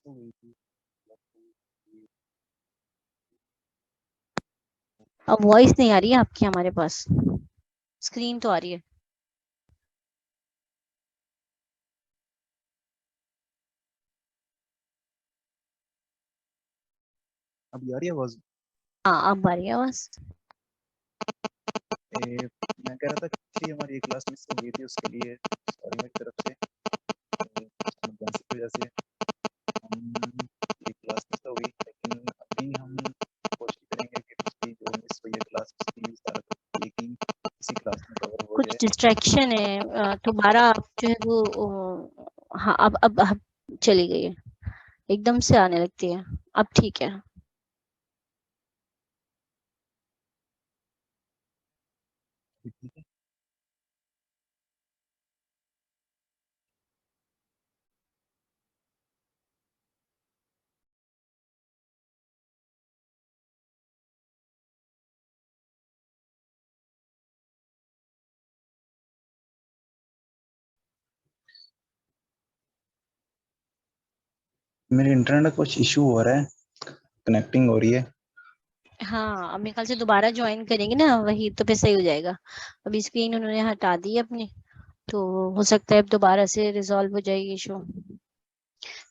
हो गई थी। अब वॉइस नहीं आ रही है आपकी हमारे पास, स्क्रीन तो आ रही है। अब आ रही है आवाज? हाँ अब आ रही है आवाज। मैं कह रहा था कि हमारी एक क्लास मिस हो गई थी, उसके लिए सॉरी मेरी तरफ से। इमरजेंसी की वजह से हम एक क्लास मिस हो गई, लेकिन अभी हम कोशिश करेंगे कि पिछली जो मिस हुई है क्लास उसकी सारा एक ही इसी क्लास में कवर हो कुछ जाए। डिस्ट्रैक्शन है, दोबारा आप जो है वो हाँ अब चली गई है, एकदम से आने लगती है। अब ठीक है। ठीक है। मेरे इंटरनेट का कुछ इशू हो रहा है, कनेक्टिंग हो रही है। हाँ अब मेरे ख्याल से दोबारा ज्वाइन करेंगे ना, वही तो फिर सही हो जाएगा। अभी स्क्रीन उन्होंने हटा दी है अपनी, तो हो सकता है अब दोबारा से रिजॉल्व हो जाएगी इशू।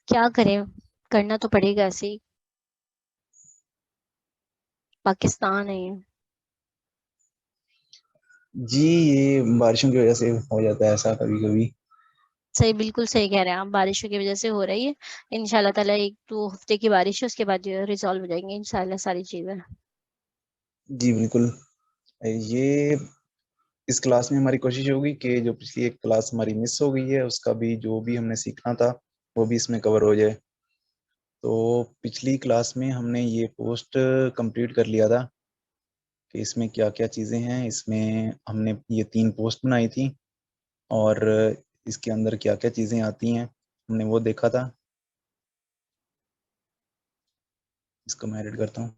क्या करें, करना तो पड़ेगा ऐसे ही, पाकिस्तान है ये। जी, ये बारिशों की वजह से हो जाता है ऐसा कभी कभी। सही, बिल्कुल सही कह रहे हैं आप, बारिशों की वजह से हो रही है। इंशाल्लाह ताला 1-2 हफ्ते की बारिश है, उसके बाद रिजॉल्व हो जाएंगे इंशाल्लाह सारी चीजें। जी बिल्कुल। ये इस क्लास में हमारी कोशिश होगी कि जो पिछली एक क्लास हमारी मिस हो गई है उसका भी जो भी हमने सीखना था वो भी इसमें कवर हो जाए। तो पिछली क्लास में हमने ये पोस्ट कंप्लीट कर लिया था कि इसमें क्या क्या चीज़ें हैं। इसमें हमने ये 3 पोस्ट बनाई थी और इसके अंदर क्या क्या चीज़ें आती हैं हमने वो देखा था। इसको मैं एडिट करता हूँ।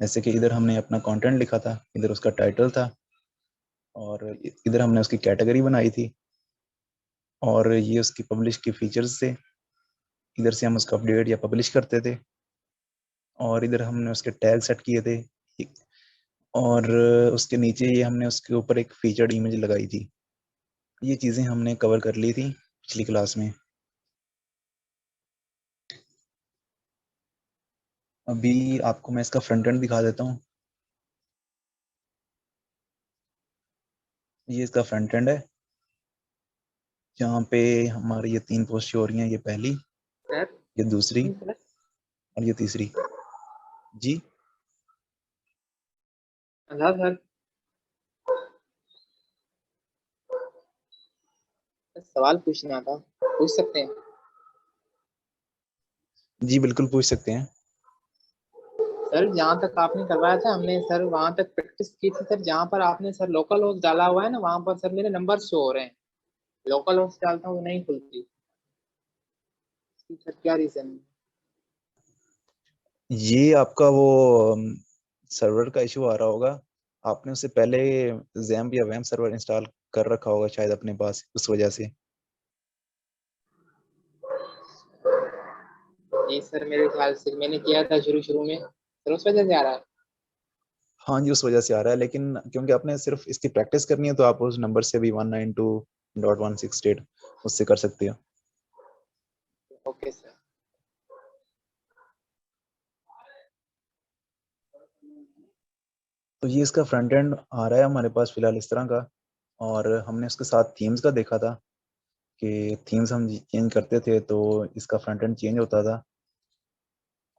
जैसे कि इधर हमने अपना कंटेंट लिखा था, इधर उसका टाइटल था और इधर हमने उसकी कैटेगरी बनाई थी और ये उसकी पब्लिश की फीचर्स थे। इधर से हम उसका अपडेट या पब्लिश करते थे और इधर हमने उसके टैग सेट किए थे और उसके नीचे ये हमने उसके ऊपर एक फीचर्ड इमेज लगाई थी। ये चीज़ें हमने कवर कर ली थी पिछली क्लास में। अभी आपको मैं इसका फ्रंट एंड दिखा देता हूँ। ये इसका फ्रंट एंड है जहाँ पे हमारी ये 3 पोस्ट हो रही हैं। ये पहली, सर ये दूसरी सर और ये तीसरी। जी अल्लाह सर सवाल पूछना था, पूछ सकते हैं? जी बिल्कुल पूछ सकते हैं। सर जहाँ तक आपने करवाया था हमने सर वहाँ तक प्रैक्टिस की थी सर। जहाँ पर आपने सर लोकल होस्ट डाला हुआ है ना, वहाँ पर सर मेरे नंबर शो हो रहे हैं। लोकल होस्ट डालता हूँ नहीं खुलती। इसकी सर क्या रीजन है? ये आपका वो सर्वर का इशू आ रहा होगा। आपने उससे पहले जैम्प या वैम्प सर्वर इंस्टॉल कर रखा होगा शायद अपने पास, उस वजह से। ये सर मेरे ख्याल से मैंने किया था शुरू शुरू में सर, उस वजह से आ रहा है। हाँ जी, उस वजह से आ रहा है, लेकिन क्योंकि आपने सिर्फ इसकी प्रैक्टिस करनी है तो आप उस नंबर से भी 192.168 उससे कर सकते हो। Okay sir. तो ये इसका फ्रंट एंड आ रहा है हमारे पास फिलहाल इस तरह का। और हमने उसके साथ थीम्स का देखा था कि थीम्स हम चेंज करते थे तो इसका फ्रंट एंड चेंज होता था।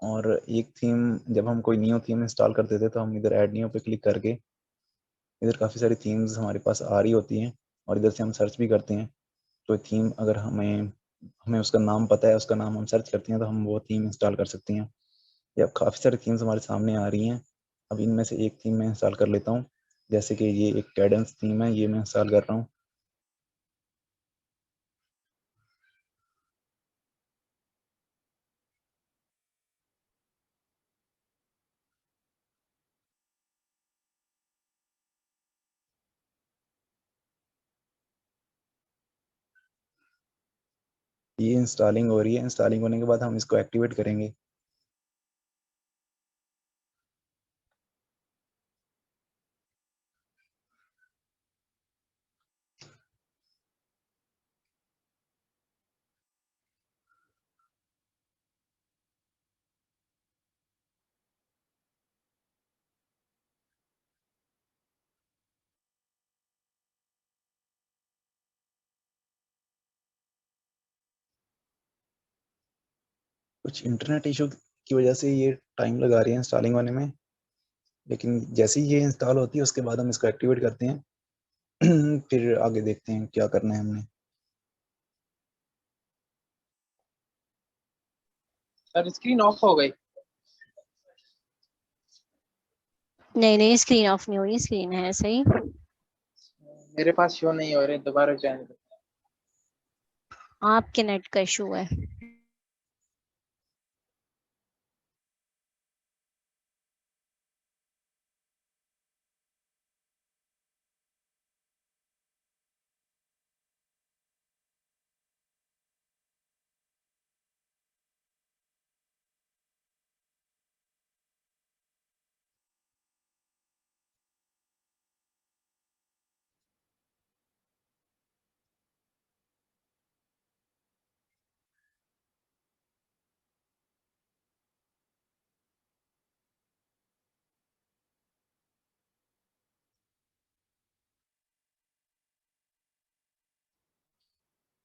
और एक थीम, जब हम कोई न्यू थीम इंस्टॉल करते थे तो हम इधर ऐड न्यू पे क्लिक करके इधर काफ़ी सारी थीम्स हमारे पास आ रही होती हैं और इधर से हम सर्च भी करते हैं। तो थीम अगर हमें हमें उसका नाम पता है, उसका नाम हम सर्च करते हैं तो हम वो थीम इंस्टॉल कर सकते हैं। या काफ़ी सारी थीम्स हमारे सामने आ रही हैं। अब इनमें से एक थीम मैं इंस्टॉल कर लेता हूँ। जैसे कि ये एक कैडेंस थीम है, ये मैं इंस्टॉल कर रहा हूँ। ये इंस्टॉलिंग हो रही है, इंस्टॉलिंग होने के बाद हम इसको एक्टिवेट करेंगे। कुछ इंटरनेट इशू की वजह से ये टाइम लगा रही है इंस्टॉलिंग होने में, लेकिन जैसे ही ये इंस्टॉल होती है उसके बाद हम इसको एक्टिवेट करते हैं। फिर आगे देखते हैं क्या करना है हमने। सर स्क्रीन ऑफ हो गई। नहीं नहीं, स्क्रीन ऑफ नहीं हुई, स्क्रीन है सही। मेरे पास शो नहीं हो रहे, दोबारा ज्वाइन। आपके नेट का इशू है।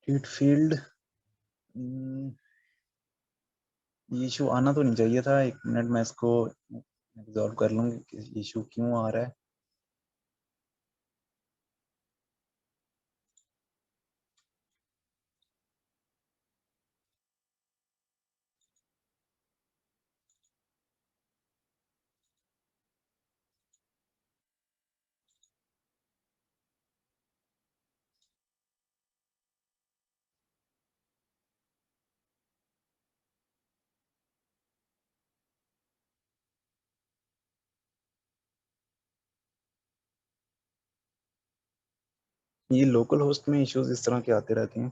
हीट फील्ड, ये इशू आना तो नहीं चाहिए था। एक मिनट, मैं इसको रिजॉल्व कर लूँगी कि इशू क्यों आ रहा है। ये लोकल होस्ट में इश्यूज इस तरह के आते रहते हैं।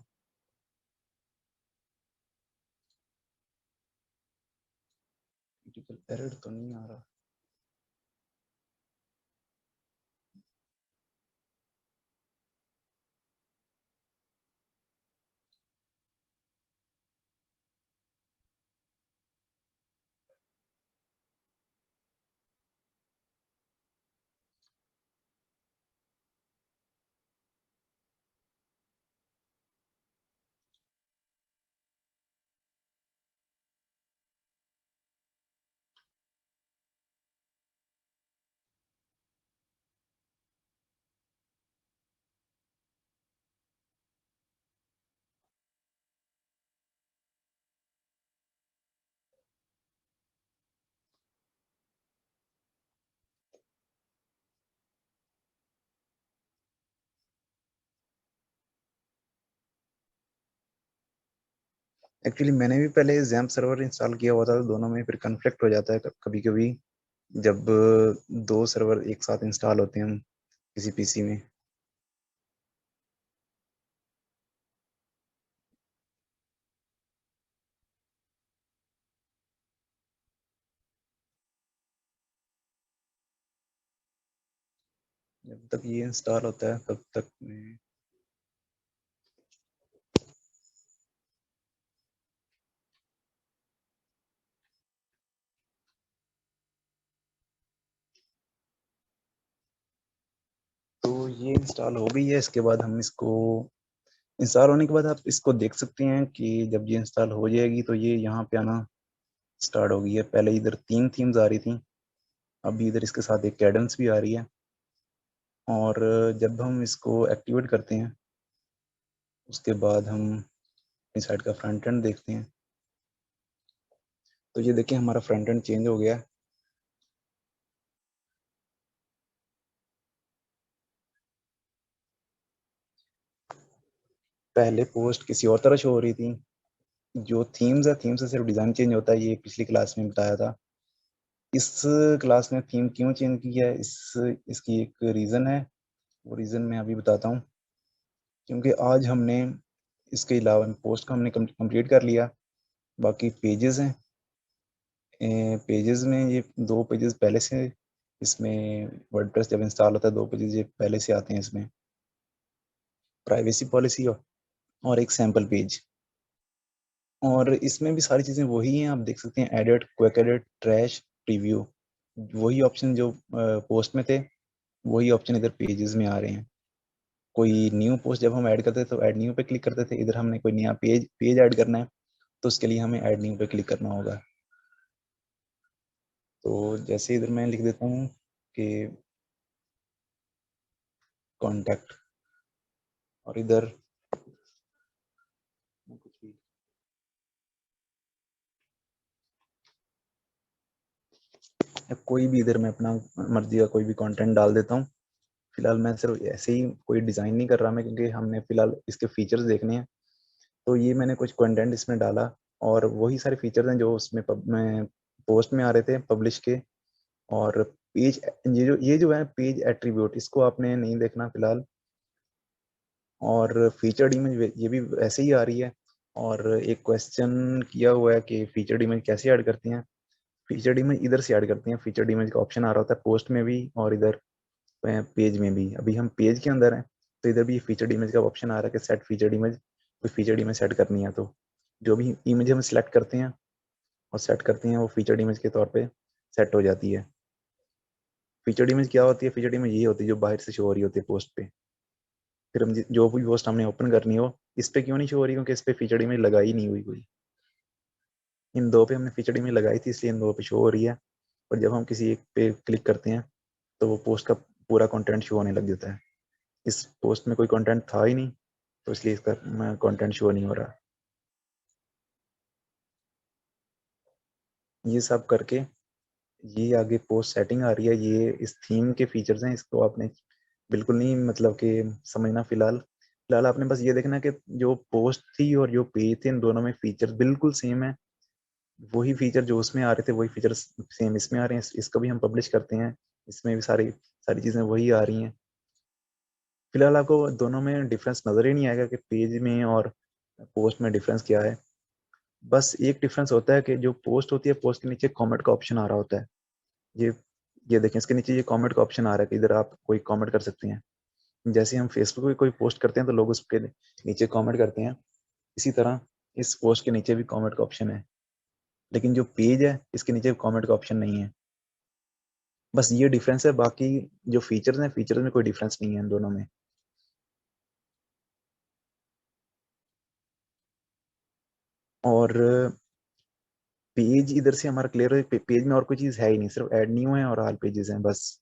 क्रिटिकल एरर तो नहीं आ रहा। एक्चुअली मैंने भी पहले जैम्प सर्वर इंस्टॉल किया हुआ था, तो दोनों में फिर कन्फ्लिक्ट हो जाता है कभी कभी, जब दो सर्वर एक साथ इंस्टॉल होते हैं किसी पीसी में। जब तक ये इंस्टॉल होता है तब तक मैं तो ये इंस्टॉल हो गई है। इसके बाद हम इसको इंस्टॉल होने के बाद आप इसको देख सकते हैं कि जब ये इंस्टॉल हो जाएगी तो ये यहाँ पे आना स्टार्ट हो गई है। पहले इधर 3 थीम्स आ रही थी, अभी इधर इसके साथ एक कैडेंस भी आ रही है। और जब हम इसको एक्टिवेट करते हैं उसके बाद हम इस साइड का फ्रंट एंड देखते हैं, तो ये देखिए हमारा फ्रंट एंड चेंज हो गया है। पहले पोस्ट किसी और तरह शो हो रही थी। जो थीम्स है, थीम से सिर्फ डिज़ाइन चेंज होता है, ये पिछली क्लास में बताया था। इस क्लास में थीम क्यों चेंज किया है, इसकी एक रीज़न है, वो रीज़न मैं अभी बताता हूँ। क्योंकि आज हमने इसके अलावा पोस्ट का हमने कंप्लीट कर लिया। बाकी पेजेस हैं, पेजेस में ये 2 पेजेस पहले से इसमें वर्डप्रेस जब इंस्टॉल होता है 2 पेजेस ये पहले से आते हैं इसमें, प्राइवेसी पॉलिसी और एक सैम्पल पेज। और इसमें भी सारी चीज़ें वही हैं, आप देख सकते हैं edit, quick edit, trash, preview, वही ऑप्शन जो पोस्ट में थे वही ऑप्शन इधर पेजेस में आ रहे हैं। कोई न्यू पोस्ट जब हम ऐड करते थे तो ऐड न्यू पे क्लिक करते थे, इधर हमने कोई नया पेज ऐड करना है तो उसके लिए हमें ऐड न्यू पे क्लिक करना होगा। तो जैसे इधर मैं लिख देता हूँ कि कॉन्टैक्ट, और इधर कुछ भी कोई भी इधर मैं अपना मर्जी का कोई भी कंटेंट डाल देता हूँ। फिलहाल मैं सिर्फ ऐसे ही कोई डिज़ाइन नहीं कर रहा मैं, क्योंकि हमने फिलहाल इसके फीचर्स देखने हैं। तो ये मैंने कुछ कंटेंट इसमें डाला और वही सारे फीचर्स हैं जो उसमें में पोस्ट में आ रहे थे पब्लिश के। और पेज, ये जो है पेज एट्रीब्यूट, इसको आपने नहीं देखना फिलहाल। और फीचर्ड इमेज ये भी ऐसे ही आ रही है। और एक क्वेश्चन किया हुआ है कि फीचर्ड इमेज कैसे ऐड करती हैं। फीचर्ड इमेज इधर से ऐड करती हैं, फीचर्ड इमेज का ऑप्शन आ रहा होता है पोस्ट में भी और इधर पेज में भी। अभी हम पेज के अंदर हैं तो इधर भी फीचर्ड इमेज का ऑप्शन आ रहा है कि सेट फीचर्ड इमेज, कोई फीचर्ड इमेज सेट करनी है तो जो भी इमेज हम सिलेक्ट करते हैं और सेट करते हैं वो फीचर्ड इमेज के तौर पे सेट हो जाती है। फीचर्ड इमेज क्या होती है? फीचर्ड इमेज ये होती है जो बाहर से शो हो रही होती है पोस्ट पे। फिर हम जो भी पोस्ट हमने ओपन करनी हो, इस पे क्यों नहीं शो हो रही? क्योंकि इस पे फीचर्ड इमेज लगाई नहीं हुई कोई। इन दो पे हमने फीचर्ड इमेज लगाई थी इसलिए इन दो पे शो हो रही है। और जब हम किसी एक पे क्लिक करते हैं तो वो पोस्ट का पूरा कंटेंट शो होने लग जाता है। इस पोस्ट में कोई कंटेंट था ही नहीं तो इसलिए इसका कंटेंट शो नहीं हो रहा। ये सब करके ये आगे पोस्ट सेटिंग आ रही है, ये इस थीम के फीचर्स हैं, इसको आपने बिल्कुल नहीं मतलब कि समझना। फिलहाल आपने बस ये देखना कि जो पोस्ट थी और जो पेज थे इन दोनों में फीचर बिल्कुल सेम है। वही फीचर जो उसमें आ रहे थे वही फीचर सेम इसमें आ रहे हैं। इसको भी हम पब्लिश करते हैं, इसमें भी सारी सारी चीज़ें वही आ रही हैं। फिलहाल आपको दोनों में डिफरेंस नज़र ही नहीं आएगा कि पेज में और पोस्ट में डिफरेंस क्या है। बस एक डिफरेंस होता है कि जो पोस्ट होती है पोस्ट के नीचे कमेंट का ऑप्शन आ रहा होता है। ये ये देखें, इसके नीचे ये कमेंट का ऑप्शन आ रहा है कि इधर आप कोई कमेंट कर सकते हैं। जैसे हम फेसबुक पे कोई पोस्ट करते हैं तो लोग उसके नीचे कमेंट करते हैं, इसी तरह इस पोस्ट के नीचे भी कमेंट का ऑप्शन है। लेकिन जो पेज है इसके नीचे कमेंट का ऑप्शन नहीं है। बस ये डिफरेंस है, बाकी जो फीचर्स हैं फीचर्स में कोई डिफरेंस नहीं है इन दोनों में। और पेज इधर से हमारा क्लियर है, पेज में और कोई चीज़ है ही नहीं, सिर्फ ऐड न्यू है और ऑल पेजेस हैं बस।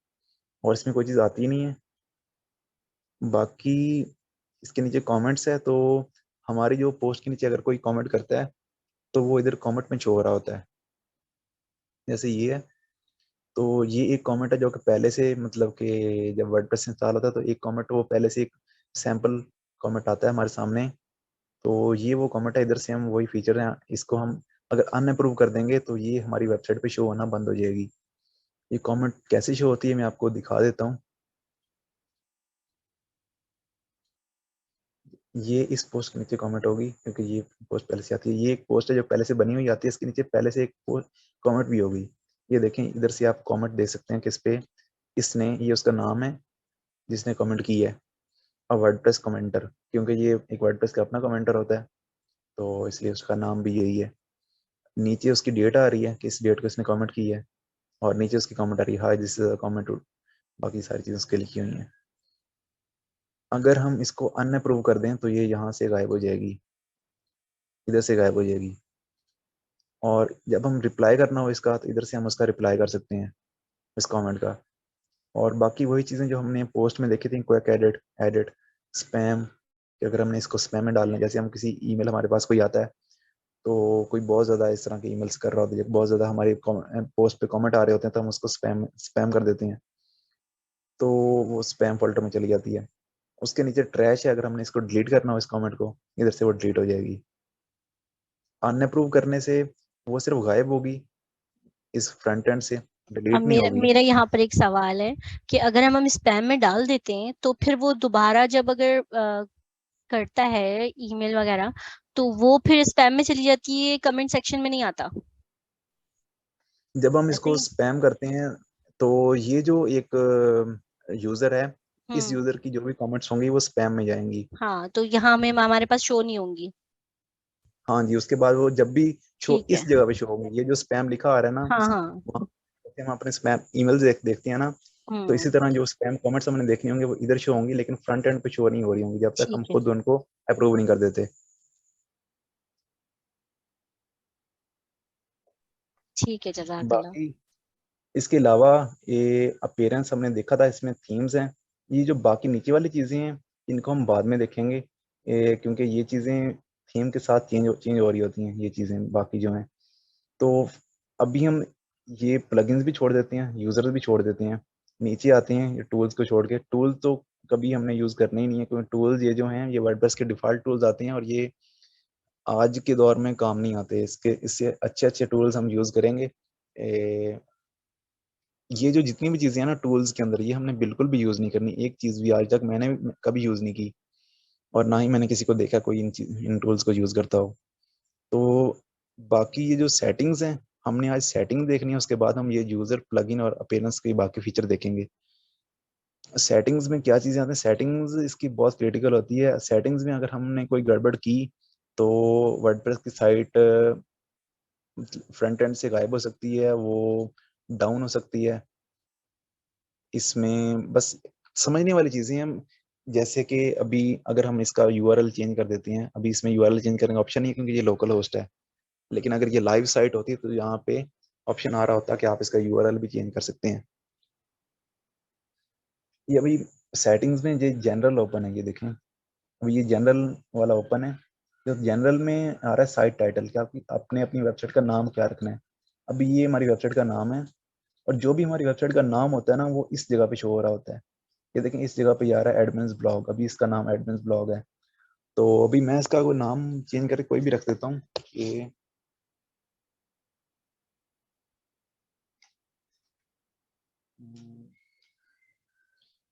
और इसमें कोई चीज़ आती ही नहीं है। बाकी इसके नीचे कमेंट्स है तो हमारी जो पोस्ट के नीचे अगर कोई कमेंट करता है तो वो इधर कमेंट में शो हो रहा होता है। जैसे ये है तो ये एक कमेंट है जो कि पहले से मतलब कि जब वर्डप्रेस इंस्टॉल होता है तो एक कमेंट वो पहले से एक सैम्पल कमेंट आता है हमारे सामने। तो ये वो कमेंट है, इधर से हम वही फीचर है, इसको हम अगर अनअप्रूव कर देंगे तो ये हमारी वेबसाइट पे शो होना बंद हो जाएगी। ये कमेंट कैसे शो होती है मैं आपको दिखा देता हूँ। ये इस पोस्ट के नीचे कमेंट होगी क्योंकि ये पोस्ट पहले से आती है। ये एक पोस्ट है जो पहले से बनी हुई आती है, इसके नीचे पहले से एक कमेंट भी होगी। ये देखें इधर से आप कमेंट दे सकते हैं किस पे, इसने, ये उसका नाम है जिसने कमेंट की है, और वर्डप्रेस कमेंटर, क्योंकि ये एक वर्डप्रेस का अपना कमेंटर होता है तो इसलिए उसका नाम भी यही है। नीचे उसकी डेट आ रही है कि इस डेट को इसने कमेंट की है, और नीचे उसकी कमेंट आ रही है हाय दिस इज कमेंट, बाकी सारी चीज़ें उसके लिखी हुई हैं। अगर हम इसको अनअप्रूव कर दें तो ये यहाँ से गायब हो जाएगी, इधर से गायब हो जाएगी। और जब हम रिप्लाई करना हो इसका तो इधर से हम उसका रिप्लाई कर सकते हैं इस कमेंट का। और बाकी वही चीज़ें जो हमने पोस्ट में देखी थी, क्विक एडिट, एडिट, स्पैम, कि अगर हमने इसको स्पैम में डालना है, जैसे हम किसी ईमेल हमारे पास कोई आता है तो कोई बहुत ज़्यादा इस तरह के ईमेल्स कर रहा होता है, बहुत ज़्यादा हमारी पोस्ट पे कमेंट आ रहे होते हैं तो हम उसको स्पैम कर देते हैं तो वो स्पैम फोल्डर में चली जाती है। उसके नीचे ट्रैश है, अगर हमने इसको डिलीट करना हो इस कमेंट को, इधर से वो डिलीट हो जाएगी। अनअप्रूव करने से वो सिर्फ गायब होगी इस फ्रंट एंड से, अब डिलीट नहीं मेरा होगी। मेरा यहाँ पर एक सवाल है कि अगर हम स्पैम में डाल देते हैं तो फिर वो दोबारा जब अगर करता है ईमेल वगैरह, तो वो फिर स्पैम में चली जाती है, कमेंट सेक्शन में नहीं आता। जब हम ऐसे इसको ही। स्पैम करते हैं तो ये जो एक यूजर है, इस हम्म। यूजर की जो भी कमेंट्स होंगी वो स्पैम में जाएंगी। हाँ, तो यहाँ में हमारे पास शो नहीं होंगी। हाँ जी, उसके बाद वो जब भी शो ठीक है। इस जगह पे शो होंगी, ये जो स्पैम लिखा आ रहा है ना, हाँ हाँ। वहाँ जैसे हम अपने स्पैम ईमेल देखते हैं ना, तो इसी हम्म। तरह जो स्पैम कमेंट्स हमने देखने होंगे वो इधर शो होंगी, लेकिन फ्रंट एंड पे शो नहीं हो रही होंगी जब तक हम ठीक है। खुद उनको अप्रूव नहीं कर देते। ठीक है, जज़ाकल्लाह। बाकी इसके अलावा ये अपीयरेंस हमने देखा था, इसमें थीम्स हैं। ये जो बाकी नीचे वाली चीज़ें हैं इनको हम बाद में देखेंगे, क्योंकि ये चीज़ें थीम के साथ चेंज हो रही होती हैं, ये चीज़ें बाकी जो हैं। तो अभी हम ये प्लगइन्स भी छोड़ देते हैं, यूज़र्स भी छोड़ देते हैं, नीचे आते हैं ये टूल्स को छोड़ के। टूल्स तो कभी हमने यूज़ करना ही नहीं है, क्योंकि टूल्स ये जो हैं ये वर्डप्रेस के डिफ़ॉल्ट टूल्स आते हैं और ये आज के दौर में काम नहीं आते। इससे अच्छे अच्छे टूल्स हम यूज़ करेंगे। ये जो जितनी भी चीज़ें हैं ना टूल्स के अंदर, ये हमने बिल्कुल भी यूज़ नहीं करनी। एक चीज़ भी आज तक मैंने कभी यूज़ नहीं की, और ना ही मैंने किसी को देखा कोई इन टूल्स को यूज़ करता हो। तो बाकी ये जो सेटिंग्स हैं, हमने आज सेटिंग देखनी है, उसके बाद हम ये यूज़र प्लगइन और अपीयरेंस के बाकी फीचर देखेंगे। सेटिंग्स में क्या चीज़ें आती हैं, सेटिंग्स इसकी बहुत क्रिटिकल होती है। सेटिंग्स में अगर हमने कोई गड़बड़ की तो वर्डप्रेस की साइट फ्रंट एंड से गायब हो सकती है, वो डाउन हो सकती है। इसमें बस समझने वाली चीज़ें हैं, जैसे कि अभी अगर हम इसका यूआरएल चेंज कर देते हैं, अभी इसमें यूआरएल चेंज करने का ऑप्शन नहीं है क्योंकि ये लोकल होस्ट है। लेकिन अगर ये लाइव साइट होती तो यहाँ पे ऑप्शन आ रहा होता कि आप इसका यूआरएल भी चेंज कर सकते हैं। ये अभी सेटिंग्स में ये जनरल ओपन है, ये देखें, अभी ये जनरल वाला ओपन है। जो जनरल में आ रहा है साइट टाइटल, क्या आपने अपनी वेबसाइट का नाम क्या रखना है। अभी ये हमारी वेबसाइट का नाम है, और जो भी हमारी वेबसाइट का नाम होता है ना वो इस जगह पे शो हो रहा होता है। ये देखें इस जगह पे ये आ रहा है एडमिन्स ब्लॉग, अभी इसका नाम एडमिन्स ब्लॉग है। तो अभी मैं इसका कोई नाम चेंज करके कोई भी रख देता हूँ कि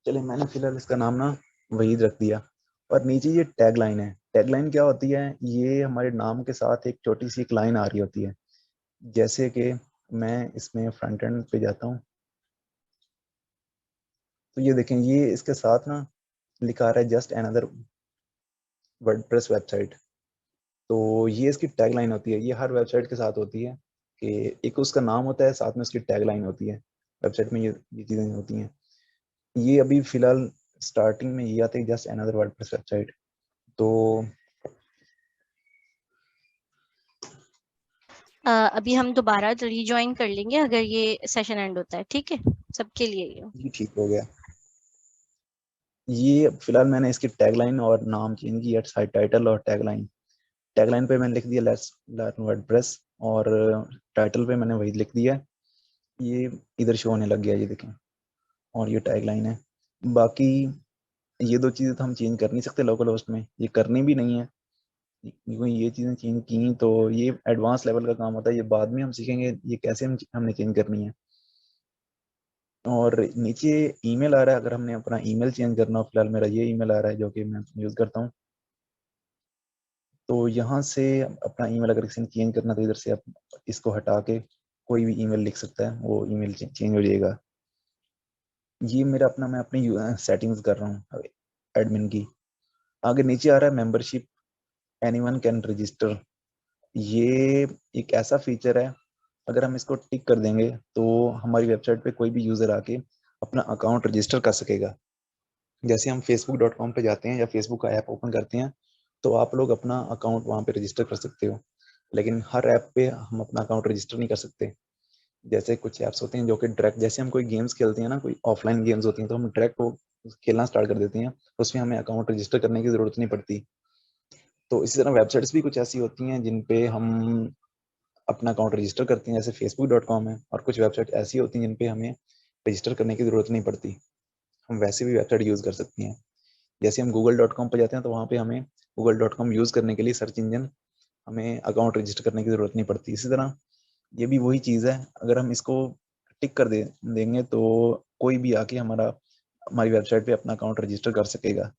चलिए मैंने फिलहाल इसका नाम ना वहीद रख दिया। और नीचे ये टैग लाइन है। टैग लाइन क्या होती है, ये हमारे नाम के साथ एक छोटी सी एक लाइन आ रही होती है। जैसे कि मैं इसमें फ्रंट एंड पे जाता हूँ, तो ये देखें ये इसके साथ ना लिखा आ रहा है जस्ट अनदर वर्डप्रेस वेबसाइट। तो ये इसकी टैग लाइन होती है, ये हर वेबसाइट के साथ होती है कि एक उसका नाम होता है, साथ में उसकी टैग लाइन होती है। वेबसाइट में ये चीज़ें होती हैं। ये अभी फिलहाल स्टार्टिंग में ये आते हैं जस्ट अनदर वर्डप्रेस वेबसाइट। तो अभी हम दोबारा रिज्वाइन कर लेंगे अगर ये सेशन एंड होता है, ठीक है, सबके लिए ये। ये ठीक हो गया। ये फिलहाल मैंने इसकी टैगलाइन और नाम चेंज किया, साइट टाइटल और टैगलाइन। टैगलाइन पे मैंने लिख दिया लेट्स लर्न वर्डप्रेस, और टाइटल पे मैंने वही लिख दिया। ये इधर शो होने लग गया, ये देखें, और ये टैगलाइन है। बाकी ये दो चीज़ें तो हम चेंज कर नहीं सकते लोकल होस्ट में, ये करनी भी नहीं है, क्योंकि ये चीज़ें चेंज की तो ये एडवांस लेवल का काम होता है, ये बाद में हम सीखेंगे ये कैसे हमने चेंज करनी है। और नीचे ईमेल आ रहा है, अगर हमने अपना ईमेल चेंज करना हो, फिलहाल मेरा ये ईमेल आ रहा है जो कि मैं यूज़ करता हूँ। तो यहाँ से अपना ईमेल अगर किसी ने चेंज करना तो इधर से आप इसको हटा के कोई भी ईमेल लिख सकता है, वो ईमेल चेंज हो जाएगा। ये मेरा अपना, मैं अपनी सेटिंग्स कर रहा हूँ एडमिन की। आगे नीचे आ रहा है मेंबरशिप, एनीवन कैन रजिस्टर। ये एक ऐसा फीचर है, अगर हम इसको टिक कर देंगे तो हमारी वेबसाइट पे कोई भी यूज़र आके अपना अकाउंट रजिस्टर कर सकेगा। जैसे हम facebook.com पे जाते हैं या फेसबुक का ऐप ओपन करते हैं तो आप लोग अपना अकाउंट वहाँ पे रजिस्टर कर सकते हो, लेकिन हर ऐप पे हम अपना अकाउंट रजिस्टर नहीं कर सकते। जैसे कुछ ऐप्स होते हैं जो कि डायरेक्ट, जैसे हम कोई गेम्स खेलते हैं ना, कोई ऑफलाइन गेम्स होती हैं तो हम डायरेक्ट वो खेलना स्टार्ट कर देते हैं, उसमें हमें अकाउंट रजिस्टर करने की ज़रूरत नहीं पड़ती। तो इसी तरह वेबसाइट्स भी कुछ ऐसी होती हैं जिन पे हम अपना अकाउंट रजिस्टर करते हैं, जैसे facebook.com है, और कुछ वेबसाइट ऐसी होती हैं जिन पे हमें रजिस्टर करने की ज़रूरत नहीं पड़ती, हम वैसे भी वेबसाइट यूज़ कर सकते हैं। जैसे हम google.com पर जाते हैं तो वहाँ पे हमें google.com यूज़ करने के लिए सर्च इंजन, हमें अकाउंट रजिस्टर करने की ज़रूरत नहीं पड़ती। इसी तरह ये भी वही चीज़ है, अगर हम इसको टिक कर देंगे तो कोई भी आके हमारी वेबसाइट पे अपना अकाउंट रजिस्टर कर सकेगा।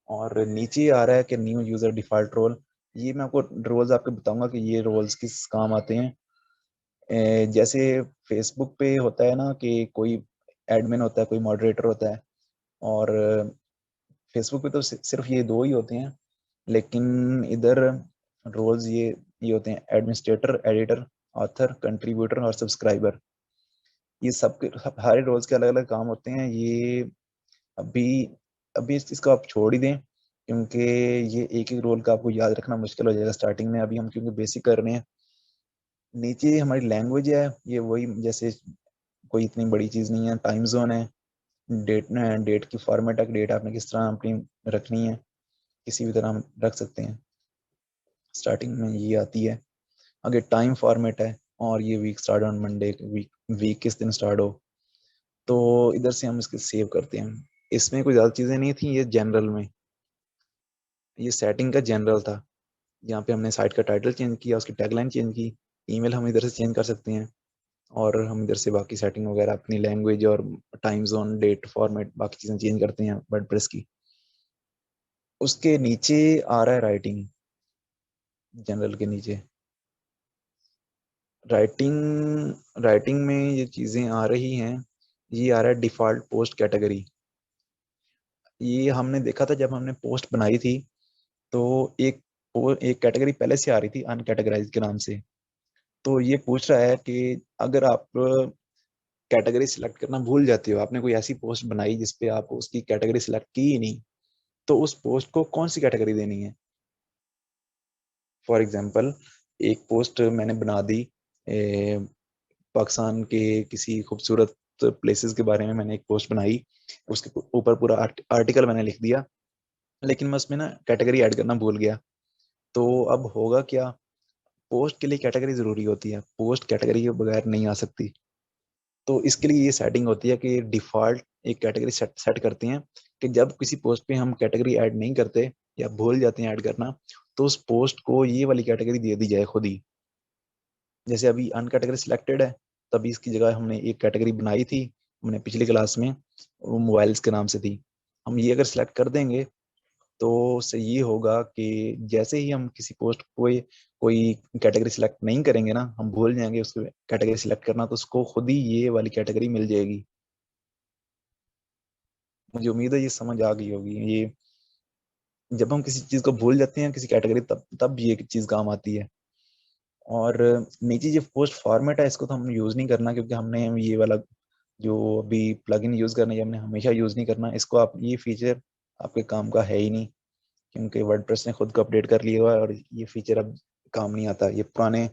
और नीचे आ रहा है कि न्यू यूजर डिफॉल्ट रोल। ये मैं आपको रोल्स आपको बताऊंगा कि ये रोल्स किस काम आते हैं। जैसे फेसबुक पे होता है ना कि कोई एडमिन होता है, कोई मॉडरेटर होता है, और फेसबुक पे तो सिर्फ ये दो ही होते हैं, लेकिन इधर रोल्स ये होते हैं एडमिनिस्ट्रेटर, एडिटर, ऑथर, कंट्रीब्यूटर और सब्सक्राइबर। ये सब हर रोल्स के अलग अलग काम होते हैं। ये अभी अभी इस चीज़ को आप छोड़ ही दें, क्योंकि ये एक एक रोल का आपको याद रखना मुश्किल हो जाएगा स्टार्टिंग में। अभी हम क्योंकि बेसिक कर रहे हैं। नीचे हमारी लैंग्वेज है, ये वही जैसे कोई इतनी बड़ी चीज़ नहीं है। टाइम जोन है, डेट की फॉर्मेट है, डेट आपने किस तरह अपनी रखनी है, किसी भी तरह हम रख सकते हैं। स्टार्टिंग में ये आती है। आगे टाइम फॉर्मेट है, और ये week start on Monday, week किस दिन स्टार्ट हो। तो इधर से हम इसके सेव करते हैं। इसमें कोई ज़्यादा चीज़ें नहीं थी, ये जनरल में, ये सेटिंग का जनरल था। यहाँ पे हमने साइट का टाइटल चेंज किया, उसकी टैगलाइन चेंज की, ईमेल हम इधर से चेंज कर सकते हैं, और हम इधर से बाकी सेटिंग वगैरह अपनी लैंग्वेज और टाइम जोन, डेट, फॉर्मेट, बाकी चीज़ें चेंज करते हैं वर्डप्रेस की। उसके नीचे आ रहा है राइटिंग, जनरल के नीचे राइटिंग में ये चीज़ें आ रही हैं। ये आ रहा है डिफ़ॉल्ट पोस्ट कैटेगरी। ये हमने देखा था जब हमने पोस्ट बनाई थी, तो एक कैटेगरी पहले से आ रही थी अनकैटेगराइज्ड के नाम से। तो ये पूछ रहा है कि अगर आप कैटेगरी सिलेक्ट करना भूल जाते हो, आपने कोई ऐसी पोस्ट बनाई जिसपे आप उसकी कैटेगरी सिलेक्ट की ही नहीं, तो उस पोस्ट को कौन सी कैटेगरी देनी है। फॉर एग्जांपल, एक पोस्ट मैंने बना दी, पाकिस्तान के किसी खूबसूरत प्लेसेस के बारे में मैंने एक पोस्ट बनाई, उसके ऊपर पूरा आर्टिकल मैंने लिख दिया, लेकिन मैं उसमें ना कैटेगरी ऐड करना भूल गया। तो अब होगा क्या, पोस्ट के लिए कैटेगरी जरूरी होती है, पोस्ट कैटेगरी के बगैर नहीं आ सकती। तो इसके लिए ये सेटिंग होती है कि डिफॉल्ट एक कैटेगरी सेट करते हैं कि जब किसी पोस्ट पे हम कैटेगरी ऐड नहीं करते या भूल जाते हैं ऐड करना, तो उस पोस्ट को ये वाली कैटेगरी दे दी जाए खुद ही। जैसे अभी अनकैटेगरी सिलेक्टेड है, तभी इसकी जगह हमने एक कैटेगरी बनाई थी हमने पिछली क्लास में, वो मोबाइल्स के नाम से थी। हम ये अगर सिलेक्ट कर देंगे, तो उससे ये होगा कि जैसे ही हम किसी पोस्ट को कोई कैटेगरी सिलेक्ट नहीं करेंगे ना, हम भूल जाएंगे उसको कैटेगरी सिलेक्ट करना, तो उसको खुद ही ये वाली कैटेगरी मिल जाएगी। मुझे उम्मीद है ये समझ आ गई होगी। ये जब हम किसी चीज को भूल जाते हैं किसी कैटेगरी, तब तब ये चीज काम आती है। और नीचे जो पोस्ट फॉर्मेट है, इसको तो हम यूज नहीं करना, क्योंकि हमने ये वाला जो अभी प्लगइन यूज करना है, ये हमने हमेशा यूज नहीं करना इसको। आप ये फीचर आपके काम का है ही नहीं, क्योंकि वर्डप्रेस ने खुद को अपडेट कर लिया हुआ है, और ये फीचर अब काम नहीं आता। ये पुराने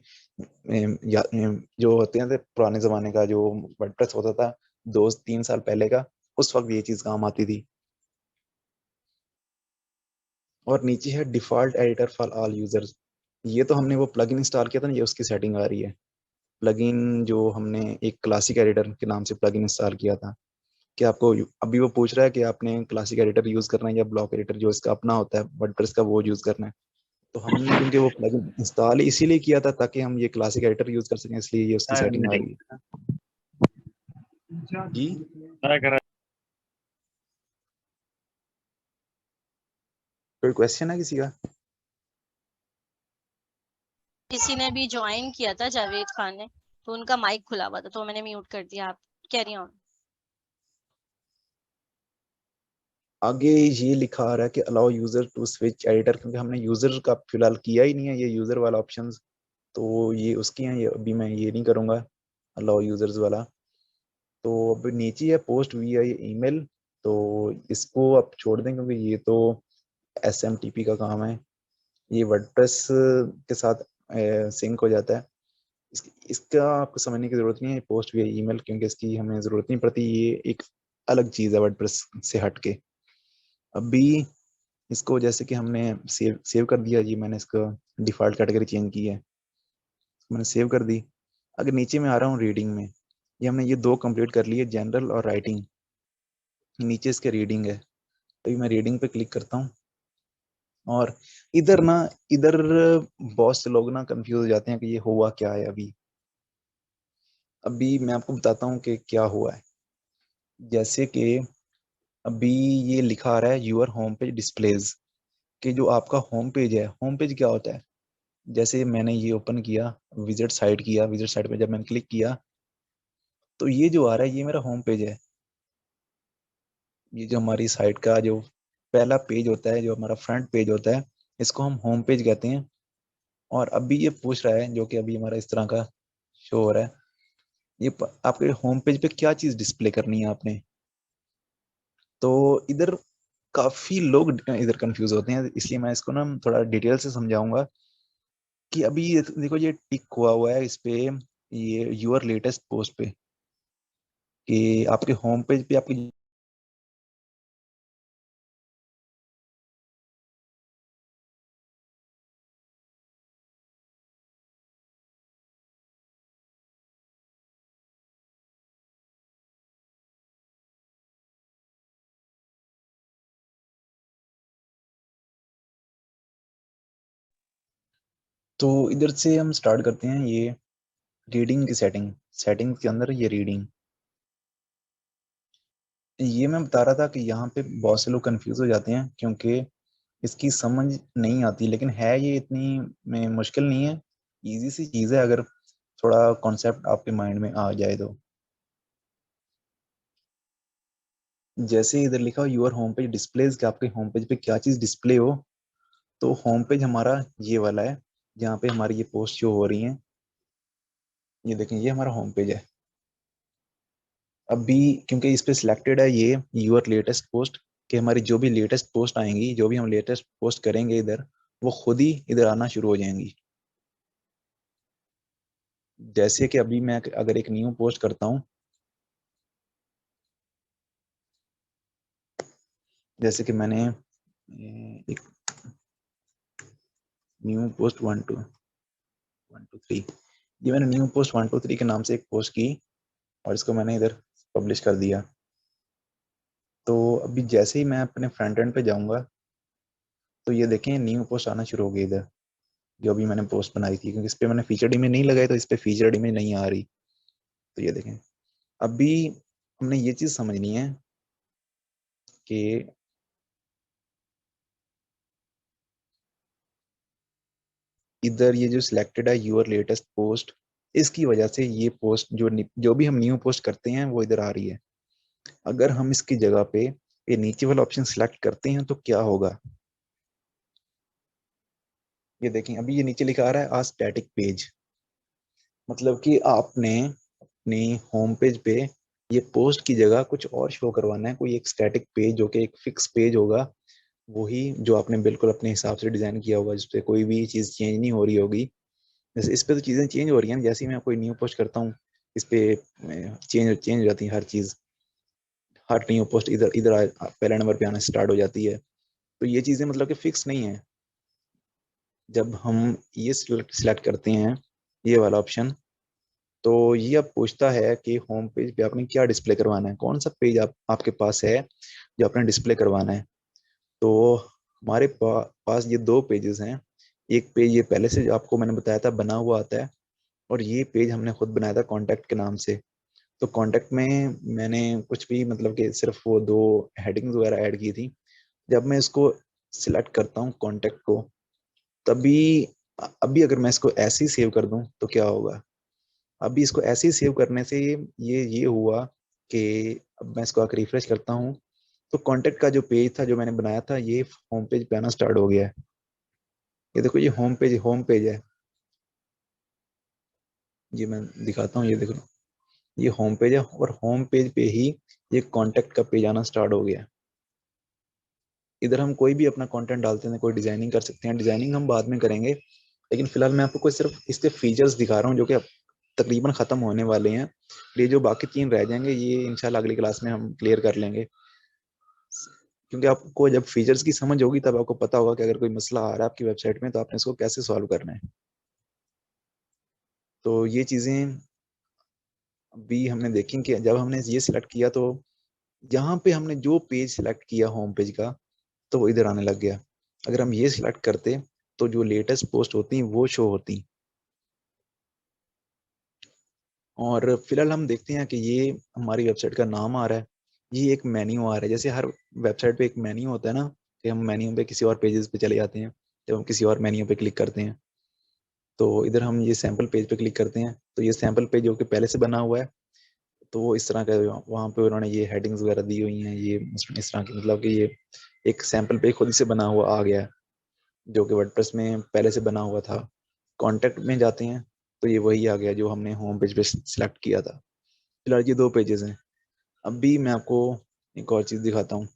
जो होते हैं पुराने जमाने का जो वर्डप्रेस होता था 2-3 साल पहले का, उस वक्त ये चीज काम आती थी। और नीचे है default editor for all users. ये तो हमने वो प्लगइन इंस्टॉल किया था ना, ये उसकी सेटिंग आ रही है। प्लगइन जो हमने एक क्लासिक एडिटर के नाम से प्लगइन इंस्टॉल किया था, कि आपको अभी वो पूछ रहा है कि आपने क्लासिक एडिटर यूज करना है या ब्लॉक एडिटर जो इसका अपना होता है वर्डप्रेस का, वो यूज करना है। तो हमने क्योंकि वो प्लगइन इंस्टॉल इसीलिए किया था ताकि हम ये क्लासिक एडिटर यूज कर सकें, इसलिए ये उसकी सेटिंग आ रही है। जी, कोई क्वेश्चन है किसी का? किसी ने भी ज्वाइन किया था, जावेद खान ने, तो उनका माइक खुला हुआ था तो मैंने म्यूट कर दिया। आप कैरी ऑन। आगे ये लिखा आ रहा है कि allow user to switch editor, क्योंकि हमने यूजर का फिलहाल किया ही नहीं है, ये यूजर वाला ऑप्शंस तो ये उसकी हैं, ये अभी मैं ये नहीं करूंगा अलाउ यूजर्स वाला। तो अब नीचे है पोस्ट वी आई ईमेल, तो इसको आप छोड़ दें, क्योंकि ये तो SMTP का काम है, ये वर्डप्रेस के साथ सिंक हो जाता है। इसका आपको समझने की जरूरत नहीं है पोस्ट वी आई ईमेल, क्योंकि इसकी हमें जरूरत नहीं पड़ती, ये एक अलग चीज है वर्डप्रेस से हटके। अभी इसको जैसे कि हमने सेव कर दिया जी, मैंने इसका डिफॉल्ट कैटेगरी चेंज की है, मैंने सेव कर दी। अगर नीचे में आ रहा हूँ रीडिंग में, ये हमने ये दो कंप्लीट कर लिए, जनरल और राइटिंग। नीचे इसके रीडिंग है, तो ये मैं रीडिंग पे क्लिक करता हूँ। और इधर बहुत से लोग ना कंफ्यूज हो जाते हैं कि ये हुआ क्या है। अभी अभी मैं आपको बताता हूँ कि क्या हुआ है। जैसे कि अभी ये लिखा आ रहा है यूर होम पेज डिस्प्लेज, कि जो आपका होम पेज है, होम पेज क्या होता है, जैसे मैंने ये ओपन किया, विजिट साइट किया, विजिट साइट पे जब मैंने क्लिक किया तो ये जो आ रहा है ये मेरा होम पेज है। ये जो हमारी साइट का जो पहला पेज होता है, जो हमारा फ्रंट पेज होता है, इसको हम होम पेज कहते हैं। और अभी ये पूछ रहा है, जो कि अभी हमारा इस तरह का शो हो रहा है, ये आपके होम पेज पे क्या चीज़ डिस्प्ले करनी है आपने। तो इधर काफ़ी लोग इधर कंफ्यूज होते हैं, इसलिए मैं इसको ना थोड़ा डिटेल से समझाऊंगा कि अभी ये देखो, ये टिक हुआ है इस पे, ये यूर लेटेस्ट पोस्ट पे, कि आपके होम पेज पे आपकी। तो इधर से हम स्टार्ट करते हैं, ये रीडिंग की सेटिंग के अंदर ये रीडिंग, ये मैं बता रहा था कि यहाँ पे बहुत से लोग कंफ्यूज हो जाते हैं क्योंकि इसकी समझ नहीं आती, लेकिन है ये इतनी में मुश्किल नहीं है, इजी सी चीज़ है अगर थोड़ा कॉन्सेप्ट आपके माइंड में आ जाए तो। जैसे इधर लिखा हो यूर होम पेज डिस्प्लेज, कि आपके होम पेज पे क्या चीज़ डिस्प्ले हो, तो होम पेज हमारा ये वाला है जहाँ पे हमारी ये पोस्ट शो हो रही हैं। ये देखें, ये हमारा होम पेज है। अभी क्योंकि इस पे सिलेक्टेड है ये यूर लेटेस्ट पोस्ट, कि हमारी जो भी लेटेस्ट पोस्ट आएंगी, जो भी हम लेटेस्ट पोस्ट करेंगे इधर, वो खुद ही इधर आना शुरू हो जाएंगी। जैसे कि अभी मैं अगर एक न्यू पोस्ट करता हूँ, जैसे कि मैंने एक न्यू पोस्ट 1 2 3, ये मैंने न्यू पोस्ट 1 2 3 के नाम से एक पोस्ट की और इसको मैंने इधर पब्लिश कर दिया। तो अभी जैसे ही मैं अपने फ्रंट एंड पे जाऊंगा तो ये देखें न्यू पोस्ट आना शुरू हो गई इधर, जो अभी मैंने पोस्ट बनाई थी, क्योंकि इस पे मैंने फीचर्ड इमेज नहीं लगाई तो इस पे फीचर्ड इमेज नहीं आ रही। तो ये देखें, अभी हमने ये चीज़ समझनी है कि इधर ये जो सिलेक्टेड है यूर लेटेस्ट पोस्ट, इसकी वजह से ये पोस्ट जो भी हम न्यू पोस्ट करते हैं वो इधर आ रही है। अगर हम इसकी जगह पे ये नीचे वाला ऑप्शन सिलेक्ट करते हैं तो क्या होगा, ये देखें अभी ये नीचे लिखा आ रहा है आ स्टैटिक पेज, मतलब कि आपने अपने होम पेज पे ये पोस्ट की जगह कुछ और शो करवाना है, कोई एक स्टैटिक पेज जो कि एक फिक्स पेज होगा, वही जो आपने बिल्कुल अपने हिसाब से डिजाइन किया होगा, जिसपे कोई भी चीज़ चेंज नहीं हो रही होगी। जैसे इस पे तो चीज़ें चेंज हो रही हैं, जैसे ही मैं कोई न्यू पोस्ट करता हूँ इस पे चेंज चेंज हो जाती है हर चीज़, हर न्यू पोस्ट इधर इधर पहले नंबर पे आना स्टार्ट हो जाती है। तो ये चीज़ें मतलब कि फिक्स नहीं है। जब हम ये सिलेक्ट करते हैं ये वाला ऑप्शन, तो ये अब पूछता है कि होम पेज पे आपने क्या डिस्प्ले करवाना है, कौन सा पेज आपके पास है जो आपने डिस्प्ले करवाना है। तो हमारे पास ये दो पेजेस हैं। एक पेज ये पहले से जो आपको मैंने बताया था बना हुआ आता है, और ये पेज हमने खुद बनाया था कॉन्टैक्ट के नाम से। तो कॉन्टैक्ट में मैंने कुछ भी मतलब कि सिर्फ वो दो हेडिंग्स वगैरह ऐड की थी। जब मैं इसको सिलेक्ट करता हूँ कॉन्टैक्ट को, तभी अभी अगर मैं इसको ऐसे ही सेव कर दूं तो क्या होगा, अभी इसको ऐसे ही सेव करने से ये हुआ कि अब मैं इसको आकर रिफ्रेश करता हूँ तो कॉन्टैक्ट का जो पेज था जो मैंने बनाया था ये होम पेज पे आना स्टार्ट हो गया है। ये देखो, ये होम पेज है। ये मैं दिखाता हूँ, ये देखो, ये होम पेज है और होम पेज पे ही ये कॉन्टैक्ट का पेज आना स्टार्ट हो गया है। इधर हम कोई भी अपना कंटेंट डालते हैं, कोई डिजाइनिंग कर सकते हैं, डिजाइनिंग हम बाद में करेंगे, लेकिन फिलहाल मैं आपको कोई सिर्फ इसके फीचर्स दिखा रहा हूँ जो कि अब तकरीबन खत्म होने वाले हैं। ये जो बाकी 3 रह जाएंगे ये इंशाल्लाह अगली क्लास में हम क्लियर कर लेंगे, क्योंकि आपको जब फीचर्स की समझ होगी तब आपको पता होगा कि अगर कोई मसला आ रहा है आपकी वेबसाइट में तो आपने इसको कैसे सॉल्व करना है। तो ये चीज़ें अभी हमने देखी कि जब हमने ये सिलेक्ट किया तो यहाँ पे हमने जो पेज सिलेक्ट किया होम पेज का तो वो इधर आने लग गया। अगर हम ये सिलेक्ट करते तो जो लेटेस्ट पोस्ट होती वो शो होती। और फिलहाल हम देखते हैं कि ये हमारी वेबसाइट का नाम आ रहा है, ये एक मेन्यू आ रहा है, जैसे हर वेबसाइट पे एक मेन्यू होता है ना, कि हम मेन्यू पे किसी और पेजेस पे चले जाते हैं जब हम किसी और मेन्यू पे क्लिक करते हैं। तो इधर हम ये सैंपल पेज पे क्लिक करते हैं, तो ये सैंपल पेज जो कि पहले से बना हुआ है, तो वो इस तरह का वहाँ पे उन्होंने ये हेडिंग्स वगैरह दी हुई हैं, ये इस तरह की, मतलब कि ये एक सैंपल पेज खुद से बना हुआ आ गया है, जो कि वर्डप्रेस में पहले से बना हुआ था। कॉन्टेक्ट में जाते हैं तो ये वही आ गया जो हमने होम पेज पे सिलेक्ट किया था। फिलहाल ये 2 पेजेस हैं। अभी मैं आपको एक और चीज़ दिखाता हूँ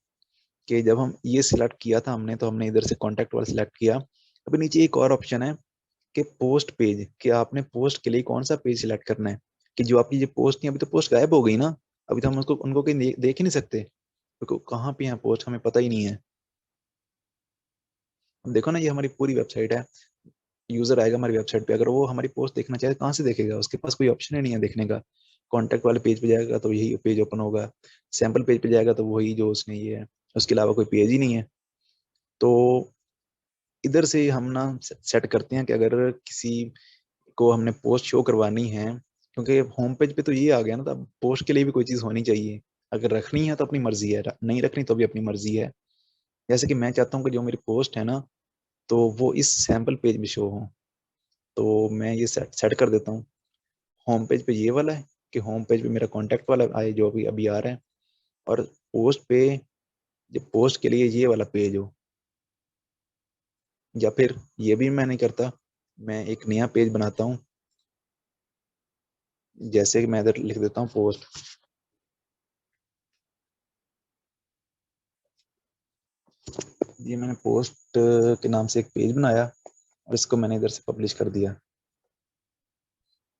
कि जब हम ये सिलेक्ट किया था हमने, तो हमने इधर से कॉन्टैक्ट वाला सिलेक्ट किया। अभी नीचे एक और ऑप्शन है कि पोस्ट पेज, कि आपने पोस्ट के लिए कौन सा पेज सिलेक्ट करना है, कि जो आपकी ये पोस्ट थी, अभी तो पोस्ट गायब हो गई ना, अभी तो हम उसको उनको कहीं देख ही नहीं सकते, क्योंकि कहाँ पे है पोस्ट हमें पता ही नहीं है। अब देखो ना, ये हमारी पूरी वेबसाइट है, यूजर आएगा हमारी वेबसाइट पे, अगर वो हमारी पोस्ट देखना चाहे कहाँ से देखेगा, उसके पास कोई ऑप्शन ही नहीं है देखने का। कॉन्टैक्ट वाले पेज पे जाएगा तो यही पेज ओपन होगा, सैंपल पेज पे जाएगा तो वही जो उसने ये है, उसके अलावा कोई पेज ही नहीं है। तो इधर से हम ना सेट करते हैं कि अगर किसी को हमने पोस्ट शो करवानी है, क्योंकि होम पेज पे तो ये आ गया ना, तो अब पोस्ट के लिए भी कोई चीज़ होनी चाहिए। अगर रखनी है तो अपनी मर्जी है, नहीं रखनी तो भी अपनी मर्जी है। जैसे कि मैं चाहता हूँ कि जो मेरी पोस्ट है ना, तो वो इस सैंपल पेज में शो हो, तो मैं ये सेट सेट कर देता हूँ। होम पेज पे ये वाला है कि होम पेज पे मेरा कॉन्टैक्ट वाला आए जो अभी अभी आ रहा है, और पोस्ट पे, जो पोस्ट के लिए ये वाला पेज हो। या फिर ये भी मैं नहीं करता, मैं एक नया पेज बनाता हूँ, जैसे कि मैं इधर लिख देता हूँ पोस्ट। ये मैंने पोस्ट के नाम से एक पेज बनाया और इसको मैंने इधर से पब्लिश कर दिया।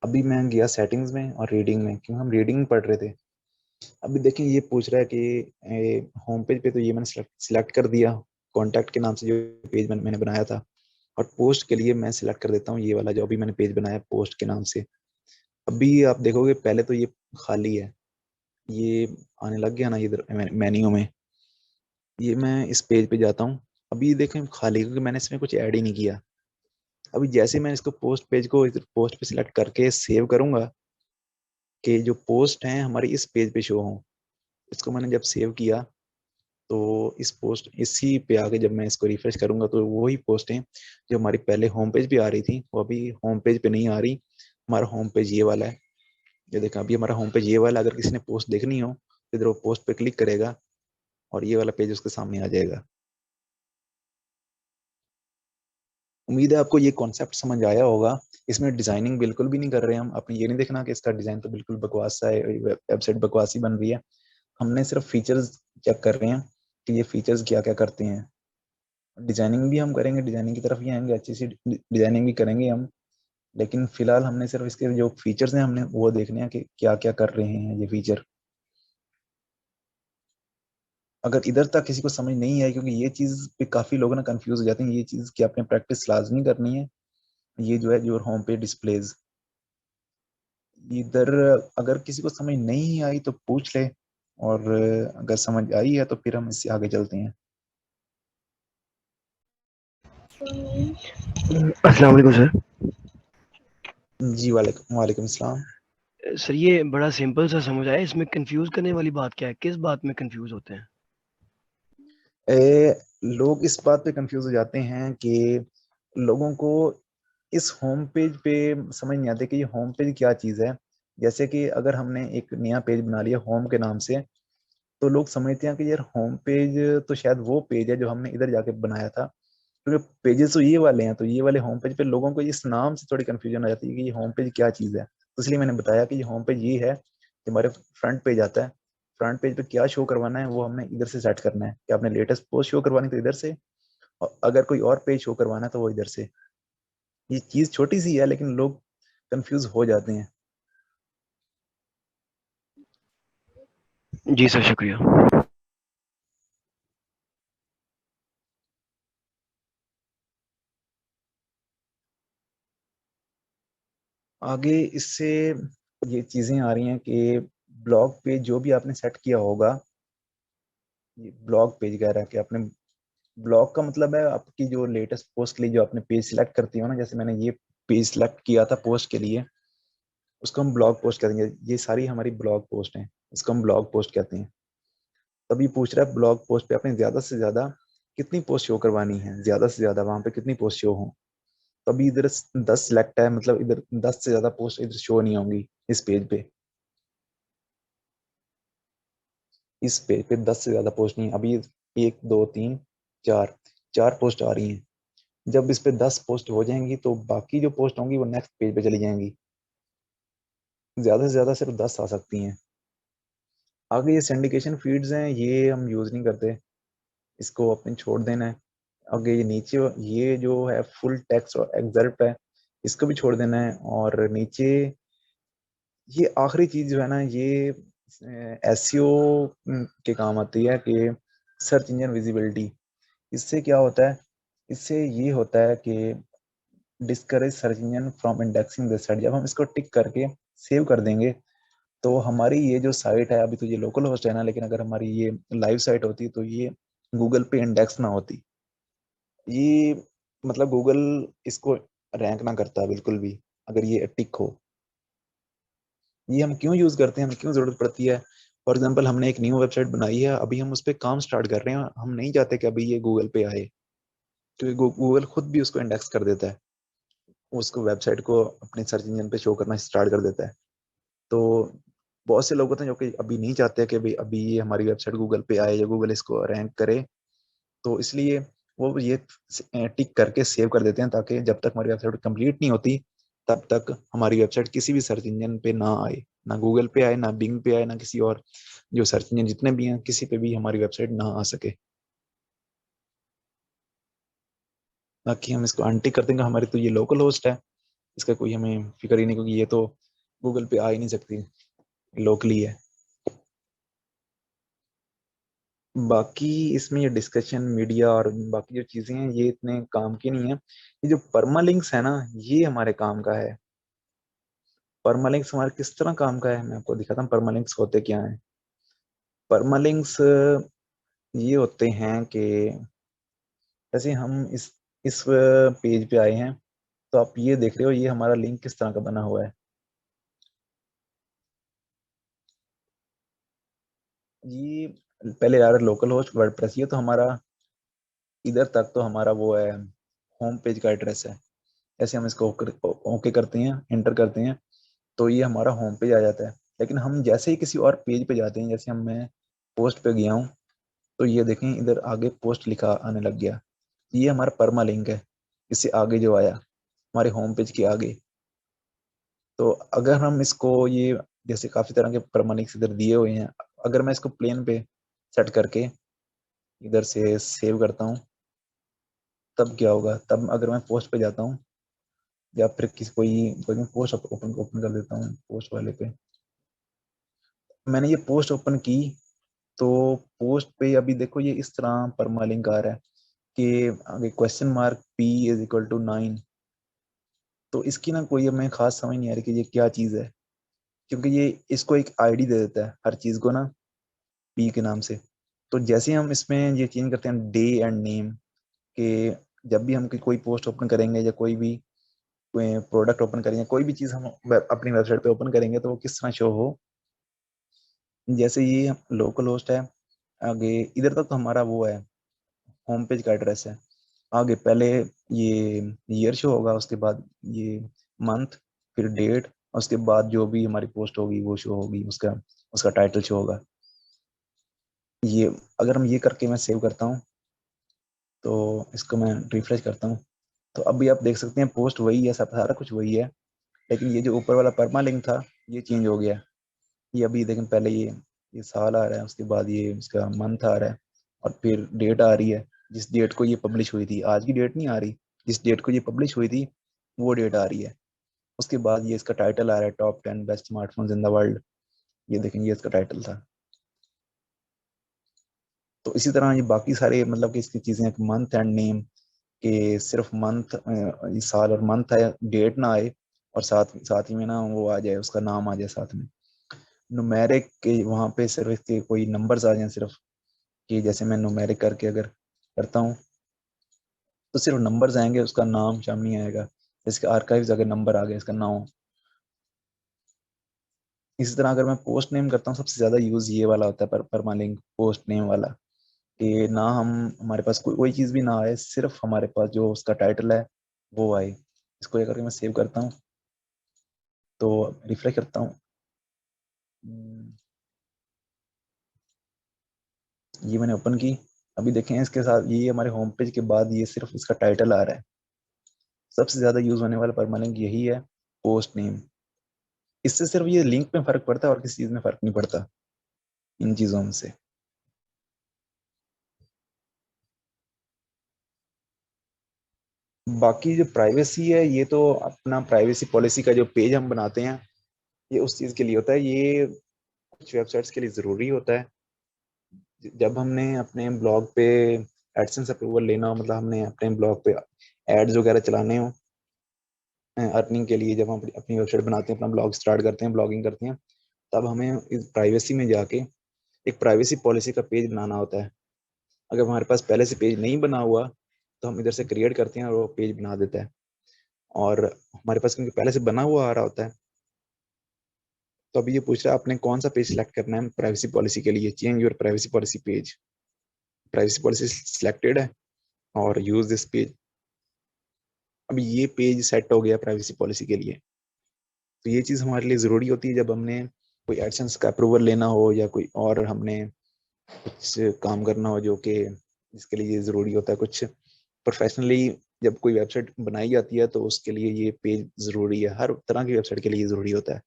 अभी मैं गया सेटिंग्स में और रीडिंग में, क्योंकि हम रीडिंग पढ़ रहे थे। अभी देखें, ये पूछ रहा है कि होम पेज पे तो ये मैंने सिलेक्ट कर दिया, कॉन्टैक्ट के नाम से जो पेज मैंने बनाया था, और पोस्ट के लिए मैं सिलेक्ट कर देता हूँ ये वाला जो अभी मैंने पेज बनाया पोस्ट के नाम से। अभी आप देखोगे पहले तो ये खाली है, ये आने लग गया ना इधर मेन्यू में। ये मैं इस पेज पे जाता हूँ, अभी देखें खाली, क्योंकि मैंने इसमें कुछ ऐड ही नहीं किया। अभी जैसे मैं इसको पोस्ट पेज को इधर पोस्ट पे सिलेक्ट करके सेव करूंगा, कि जो पोस्ट हैं हमारी इस पेज पे शो हो, इसको मैंने जब सेव किया, तो इस पोस्ट इसी पे आके जब मैं इसको रिफ्रेश करूंगा, तो वही पोस्ट है जो हमारी पहले होम पेज पे आ रही थी, वो अभी होम पेज पे नहीं आ रही। हमारा होम पेज ये वाला है, ये देखा, अभी हमारा होम पेज ये वाला। अगर किसी ने पोस्ट देखनी हो तो इधर वो पोस्ट पे क्लिक करेगा और ये वाला पेज उसके सामने आ जाएगा। उम्मीद है आपको ये कॉन्सेप्ट समझ आया होगा। इसमें डिजाइनिंग बिल्कुल भी नहीं कर रहे हम, अपने ये नहीं देखना कि इसका डिजाइन तो बिल्कुल बकवास सा है, वेबसाइट बकवास ही बन रही है। हमने सिर्फ फीचर्स चेक कर रहे हैं कि ये फीचर्स क्या क्या करते हैं। डिजाइनिंग भी हम करेंगे, डिजाइनिंग की तरफ ही आएंगे, अच्छी सी डिजाइनिंग भी करेंगे हम। लेकिन फिलहाल हमने सिर्फ इसके जो फीचर्स हैं हमने वो देखने हैं कि क्या क्या कर रहे हैं ये फीचर। अगर इधर तक किसी को समझ नहीं आई, क्योंकि ये चीज पे काफी लोग ना कंफ्यूज हो जाते हैं, ये चीज की आपने प्रैक्टिस लाजमी करनी है। ये जो है योर होम पेज डिस्प्लेज, इधर अगर किसी को समझ नहीं आई तो पूछ ले, और अगर समझ आई है तो फिर हम इससे आगे चलते हैं। अस्सलाम वालेकुम सर। जी वालेकुम वालेकुम सलाम। सर ये बड़ा सिंपल सा समझ आया, इसमें कंफ्यूज करने वाली बात क्या है, किस बात में कंफ्यूज होते हैं? लोग इस बात पे कंफ्यूज हो जाते हैं कि लोगों को इस होम पेज पे समझ नहीं आते कि ये होम पेज क्या चीज़ है। जैसे कि अगर हमने एक नया पेज बना लिया होम के नाम से, तो लोग समझते हैं कि यार होम पेज तो शायद वो पेज है जो हमने इधर जाके बनाया था, क्योंकि पेजेस तो ये वाले हैं, तो ये वाले होम पेज पे लोगों को इस नाम से थोड़ी कंफ्यूजन हो जाती है कि ये होम पेज क्या चीज़ है। तो इसलिए मैंने बताया कि ये होम पेज ये है कि हमारे फ्रंट पेज आता है, फ्रंट पेज पे क्या शो करवाना है वो हमने इधर से सेट करना है, कि आपने लेटेस्ट पोस्ट शो करवानी तो इधर से, और अगर कोई और पेज शो करवाना है तो वो इधर से। ये चीज़ छोटी सी है लेकिन लोग कंफ्यूज हो जाते हैं। जी सर, शुक्रिया। आगे इससे ये चीज़ें आ रही हैं कि ब्लॉग पेज जो भी आपने सेट किया होगा, ये ब्लॉग पेज कह रहा है कि आपने, ब्लॉग का मतलब है आपकी जो लेटेस्ट पोस्ट के लिए जो आपने पेज सिलेक्ट करती हो ना, जैसे मैंने ये पेज सिलेक्ट किया था पोस्ट के लिए, उसको हम ब्लॉग पोस्ट करेंगे। ये सारी हमारी ब्लॉग पोस्ट हैं, इसको हम ब्लॉग पोस्ट कहते हैं। तब ये पूछ रहा है ब्लॉग पोस्ट पे आपने ज्यादा से ज्यादा कितनी पोस्ट शो करवानी है, ज्यादा से ज्यादा वहां पे कितनी पोस्ट शो हो। तो अभी इधर 10 सिलेक्ट है, मतलब इधर 10 से ज्यादा पोस्ट इधर शो नहीं होंगी इस पेज पे। इस पेज पे 10 से ज्यादा पोस्ट नहीं है। अभी 1 2 3 4 4 पोस्ट आ रही हैं। जब इस पे 10 पोस्ट हो जाएंगी तो बाकी जो पोस्ट होंगी वो नेक्स्ट पेज पे चली जाएंगी। ज्यादा से ज्यादा सिर्फ 10 आ सकती हैं। आगे ये सिंडिकेशन फीड्स हैं, ये हम यूज नहीं करते, इसको अपने छोड़ देना है। आगे ये नीचे ये जो है फुल टेक्स्ट और एक्सर्प्ट है, इसको भी छोड़ देना है। और नीचे ये आखिरी चीज जो है ना, ये एसईओ के काम आती है कि सर्च इंजन विजिबिलिटी। इससे क्या होता है, इससे ये होता है कि discourage search engine from indexing the site. जब हम इसको टिक करके सेव कर देंगे तो हमारी ये जो साइट है, अभी तो ये लोकल होस्ट है ना, लेकिन अगर हमारी ये लाइव साइट होती तो ये गूगल पे इंडेक्स ना होती। ये मतलब गूगल इसको रैंक ना करता बिल्कुल भी अगर ये टिक हो। ये हम क्यों यूज करते हैं, हमें क्यों जरूरत पड़ती है। फॉर एग्जाम्पल हमने एक न्यू वेबसाइट बनाई है, अभी हम उस पर काम स्टार्ट कर रहे हैं, हम नहीं चाहते कि अभी ये गूगल पे आए, क्योंकि गूगल खुद भी उसको इंडेक्स कर देता है, उसको वेबसाइट को अपने सर्च इंजन पे शो करना स्टार्ट कर देता है। तो बहुत से लोग होते हैं जो कि अभी नहीं चाहते कि भाई अभी ये हमारी वेबसाइट गूगल पे आए या गूगल इसको रैंक करे। तो इसलिए वो ये टिक करके सेव कर देते हैं, ताकि जब तक हमारी वेबसाइट कंप्लीट नहीं होती तब तक हमारी वेबसाइट किसी भी सर्च इंजन पे ना आए, ना गूगल पे आए, ना बिंग पे आए, ना किसी और जो सर्च इंजन जितने भी हैं किसी पे भी हमारी वेबसाइट ना आ सके। बाकी हम इसको अनटिक कर देंगे, हमारी तो ये लोकल होस्ट है, इसका कोई हमें फिक्र ही नहीं, क्योंकि ये तो गूगल पे आ ही नहीं सकती, लोकली है। बाकी इसमें ये डिस्कशन मीडिया और बाकी जो चीजें हैं ये इतने काम की नहीं है। ये जो परमालिंक्स है ना, ये हमारे काम का है। परमालिंक्स हमारे किस तरह काम का है, मैं आपको दिखाता हूँ परमालिंक्स होते क्या हैं। परमालिंक्स ये होते हैं कि जैसे हम इस पेज पे आए हैं, तो आप ये देख रहे हो ये हमारा लिंक किस तरह का बना हुआ है। ये पहले यार लोकल होस्ट वर्डप्रेस, ये तो हमारा इधर तक तो हमारा वो है, होम पेज का एड्रेस है। ऐसे हम इसको ओके करते हैं, एंटर करते हैं, तो ये हमारा होम पेज आ जाता है। लेकिन हम जैसे ही किसी और पेज पे जाते हैं, जैसे हम मैं पोस्ट पे गया हूँ, तो ये देखें इधर आगे पोस्ट लिखा आने लग गया, ये हमारा परमा लिंक है। इससे आगे जो आया हमारे होम पेज के आगे। तो अगर हम इसको ये जैसे काफी तरह के परमा लिंक्स इधर दिए हुए हैं, अगर मैं इसको प्लेन पे सेट करके इधर से सेव करता हूँ, तब क्या होगा, तब अगर मैं पोस्ट पे जाता हूँ या फिर किसी कोई कोई मैं पोस्ट ओपन ओपन कर देता हूँ पोस्ट वाले पे, मैंने ये पोस्ट ओपन की, तो पोस्ट पे अभी देखो ये इस तरह परमालिंक आ रहा है कि आगे question mark p is equal to 9। तो इसकी ना कोई हमें खास समझ नहीं आ रही कि ये क्या चीज़ है, क्योंकि ये इसको एक आईडी दे देता है हर चीज़ को ना, p के नाम से। तो जैसे हम इसमें ये चेंज करते हैं डे एंड नेम के, जब भी हम कोई पोस्ट ओपन करेंगे या कोई भी कोई प्रोडक्ट ओपन करेंगे, कोई भी चीज़ हम अपनी वेबसाइट पे ओपन करेंगे, तो वो किस तरह शो हो। जैसे ये लोकल होस्ट है, आगे इधर तक तो हमारा वो है, होम पेज का एड्रेस है। आगे पहले ये ईयर शो होगा, उसके बाद ये मंथ, फिर डेट, उसके बाद जो भी हमारी पोस्ट होगी वो शो होगी, उसका उसका टाइटल शो होगा। ये अगर हम ये करके मैं सेव करता हूँ, तो इसको मैं रिफ्रेश करता हूँ, तो अभी आप देख सकते हैं पोस्ट वही है, सब सारा कुछ वही है, लेकिन ये जो ऊपर वाला परमा लिंक था ये चेंज हो गया। ये अभी देखें, पहले ये साल आ रहा है, उसके बाद ये इसका मंथ आ रहा है, और फिर डेट आ रही है, जिस डेट को ये पब्लिश हुई थी। आज की डेट नहीं आ रही, जिस डेट को ये पब्लिश हुई थी वो डेट आ रही है। उसके बाद ये इसका टाइटल आ रहा है, top 10 best smartphones in the world. ये देखें, ये इसका टाइटल था। तो इसी तरह ये बाकी सारे मतलब कि इसकी चीज़ें, मंथ एंड नेम, कि सिर्फ मंथ, साल और मंथ है, डेट ना आए, और साथ साथ ही में ना वो आ जाए, उसका नाम आ जाए साथ में। नुमेरिक के वहाँ पे सिर्फ इसके कोई नंबर्स आ जाएं सिर्फ, कि जैसे मैं नुमेरिक करके अगर करता हूँ तो सिर्फ नंबर्स आएंगे, उसका नाम शामिल नहीं आएगा। इसके आर्काइव्स अगर नंबर आ गया, इसका नाम, इसी तरह अगर मैं पोस्ट नेम करता हूँ, सबसे ज़्यादा यूज़ ये वाला होता है, परमालिंक पोस्ट नेम वाला, कि ना हम हमारे पास कोई चीज़ भी ना आए, सिर्फ हमारे पास जो उसका टाइटल है वो आए। इसको ये करके मैं सेव करता हूँ, तो रिफ्रेश करता हूँ, ये मैंने ओपन की। अभी देखें इसके साथ ये हमारे होम पेज के बाद ये सिर्फ इसका टाइटल आ रहा है। सबसे ज़्यादा यूज़ होने वाला परमालिंक यही है, पोस्ट नेम। इससे सिर्फ ये लिंक में फ़र्क पड़ता है और किसी चीज़ में फ़र्क नहीं पड़ता इन चीज़ों से। बाकी जो प्राइवेसी है, ये तो अपना प्राइवेसी पॉलिसी का जो पेज हम बनाते हैं, ये उस चीज़ के लिए होता है। ये कुछ वेबसाइट्स के लिए ज़रूरी होता है। जब हमने अपने ब्लॉग पे एडसेंस अप्रूवल लेना हो, मतलब हमने अपने ब्लॉग पे एड्स वगैरह चलाने हो अर्निंग के लिए, जब हम अपनी वेबसाइट बनाते हैं, अपना ब्लॉग स्टार्ट करते हैं, ब्लॉगिंग करते हैं, तब हमें इस प्राइवेसी में जाके एक प्राइवेसी पॉलिसी का पेज बनाना होता है। अगर हमारे पास पहले से पेज नहीं बना हुआ, तो हम इधर से क्रिएट करते हैं और वो पेज बना देता है। और हमारे पास क्योंकि पहले से बना हुआ आ रहा होता है, तो अभी ये पूछ रहा है आपने कौन सा पेज सेलेक्ट करना है प्राइवेसी पॉलिसी के लिए। Change your privacy policy page, privacy policy selected है और यूज दिस पेज। अभी ये पेज सेट हो गया प्राइवेसी पॉलिसी के लिए। तो ये चीज़ हमारे लिए ज़रूरी होती है जब हमने कोई एडसेंस का अप्रूवल लेना हो, या कोई और हमने कुछ काम करना हो जो कि जिसके लिए ये ज़रूरी होता है। कुछ प्रोफेशनली जब कोई वेबसाइट बनाई जाती है, तो उसके लिए ये पेज ज़रूरी है। हर तरह की वेबसाइट के लिए ज़रूरी होता है।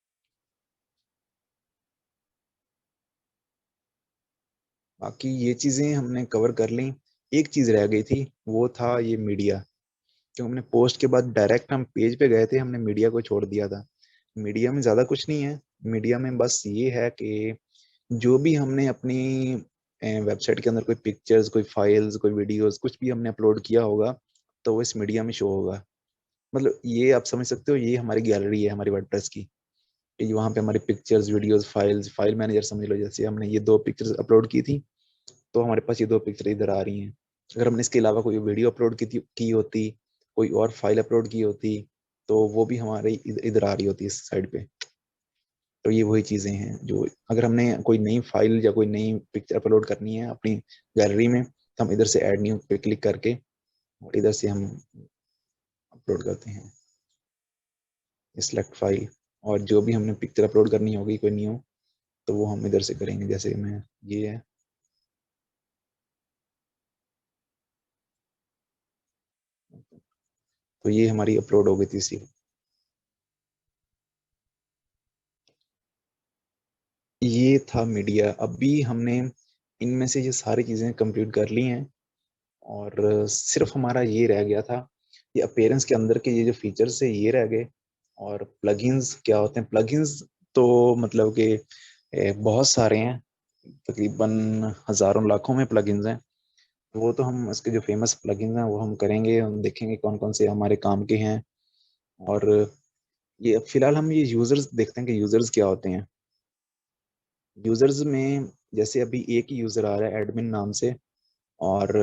बाकी ये चीज़ें हमने कवर कर ली। एक चीज़ रह गई थी, वो था ये मीडिया। क्योंकि हमने पोस्ट के बाद डायरेक्ट हम पेज पे गए थे, हमने मीडिया को छोड़ दिया था। मीडिया में ज़्यादा कुछ नहीं है। मीडिया में बस ये है कि जो भी हमने अपनी वेबसाइट के अंदर कोई पिक्चर्स, कोई फाइल्स, कोई वीडियोस, कुछ भी हमने अपलोड किया होगा, तो वो इस मीडिया में शो होगा। मतलब ये आप समझ सकते हो, ये हमारी गैलरी है हमारी वर्डप्रेस की। कि वहाँ पे हमारी pictures, videos, files, file manager समझ लो। जैसे हमने ये 2 पिक्चर्स अपलोड की थी, तो हमारे पास ये 2 पिक्चर इधर आ रही हैं। अगर हमने इसके अलावा कोई वीडियो अपलोड की होती, कोई और फाइल अपलोड की होती, तो वो भी हमारे इधर आ रही होती इस साइड पे। तो ये वही चीज़ें हैं जो, अगर हमने कोई नई फाइल या कोई नई पिक्चर अपलोड करनी है अपनी गैलरी में, तो हम इधर से ऐड न्यू पे क्लिक करके और इधर से हम अपलोड करते हैं सिलेक्ट फाइल। और जो भी हमने पिक्चर अपलोड करनी होगी कोई न्यू, तो वो हम इधर से करेंगे। जैसे मैं ये है, तो ये हमारी अपलोड हो गई थी इसी। ये था मीडिया। अभी हमने इनमें से ये सारी चीज़ें कंप्लीट कर ली हैं, और सिर्फ हमारा ये रह गया था, ये अपीयरेंस के अंदर के ये जो फीचर्स है ये रह गए। और प्लगइन्स क्या होते हैं? प्लगइन्स तो मतलब कि बहुत सारे हैं, तकरीबन हज़ारों लाखों में प्लगइन्स हैं। वो तो हम इसके जो फेमस प्लगइन्स हैं वो हम करेंगे, हम देखेंगे कौन कौन से हमारे काम के हैं। और ये फिलहाल हम ये यूज़र्स देखते हैं कि यूज़र्स क्या होते हैं। यूज़र्स में जैसे अभी एक ही यूज़र आ रहा है एडमिन नाम से, और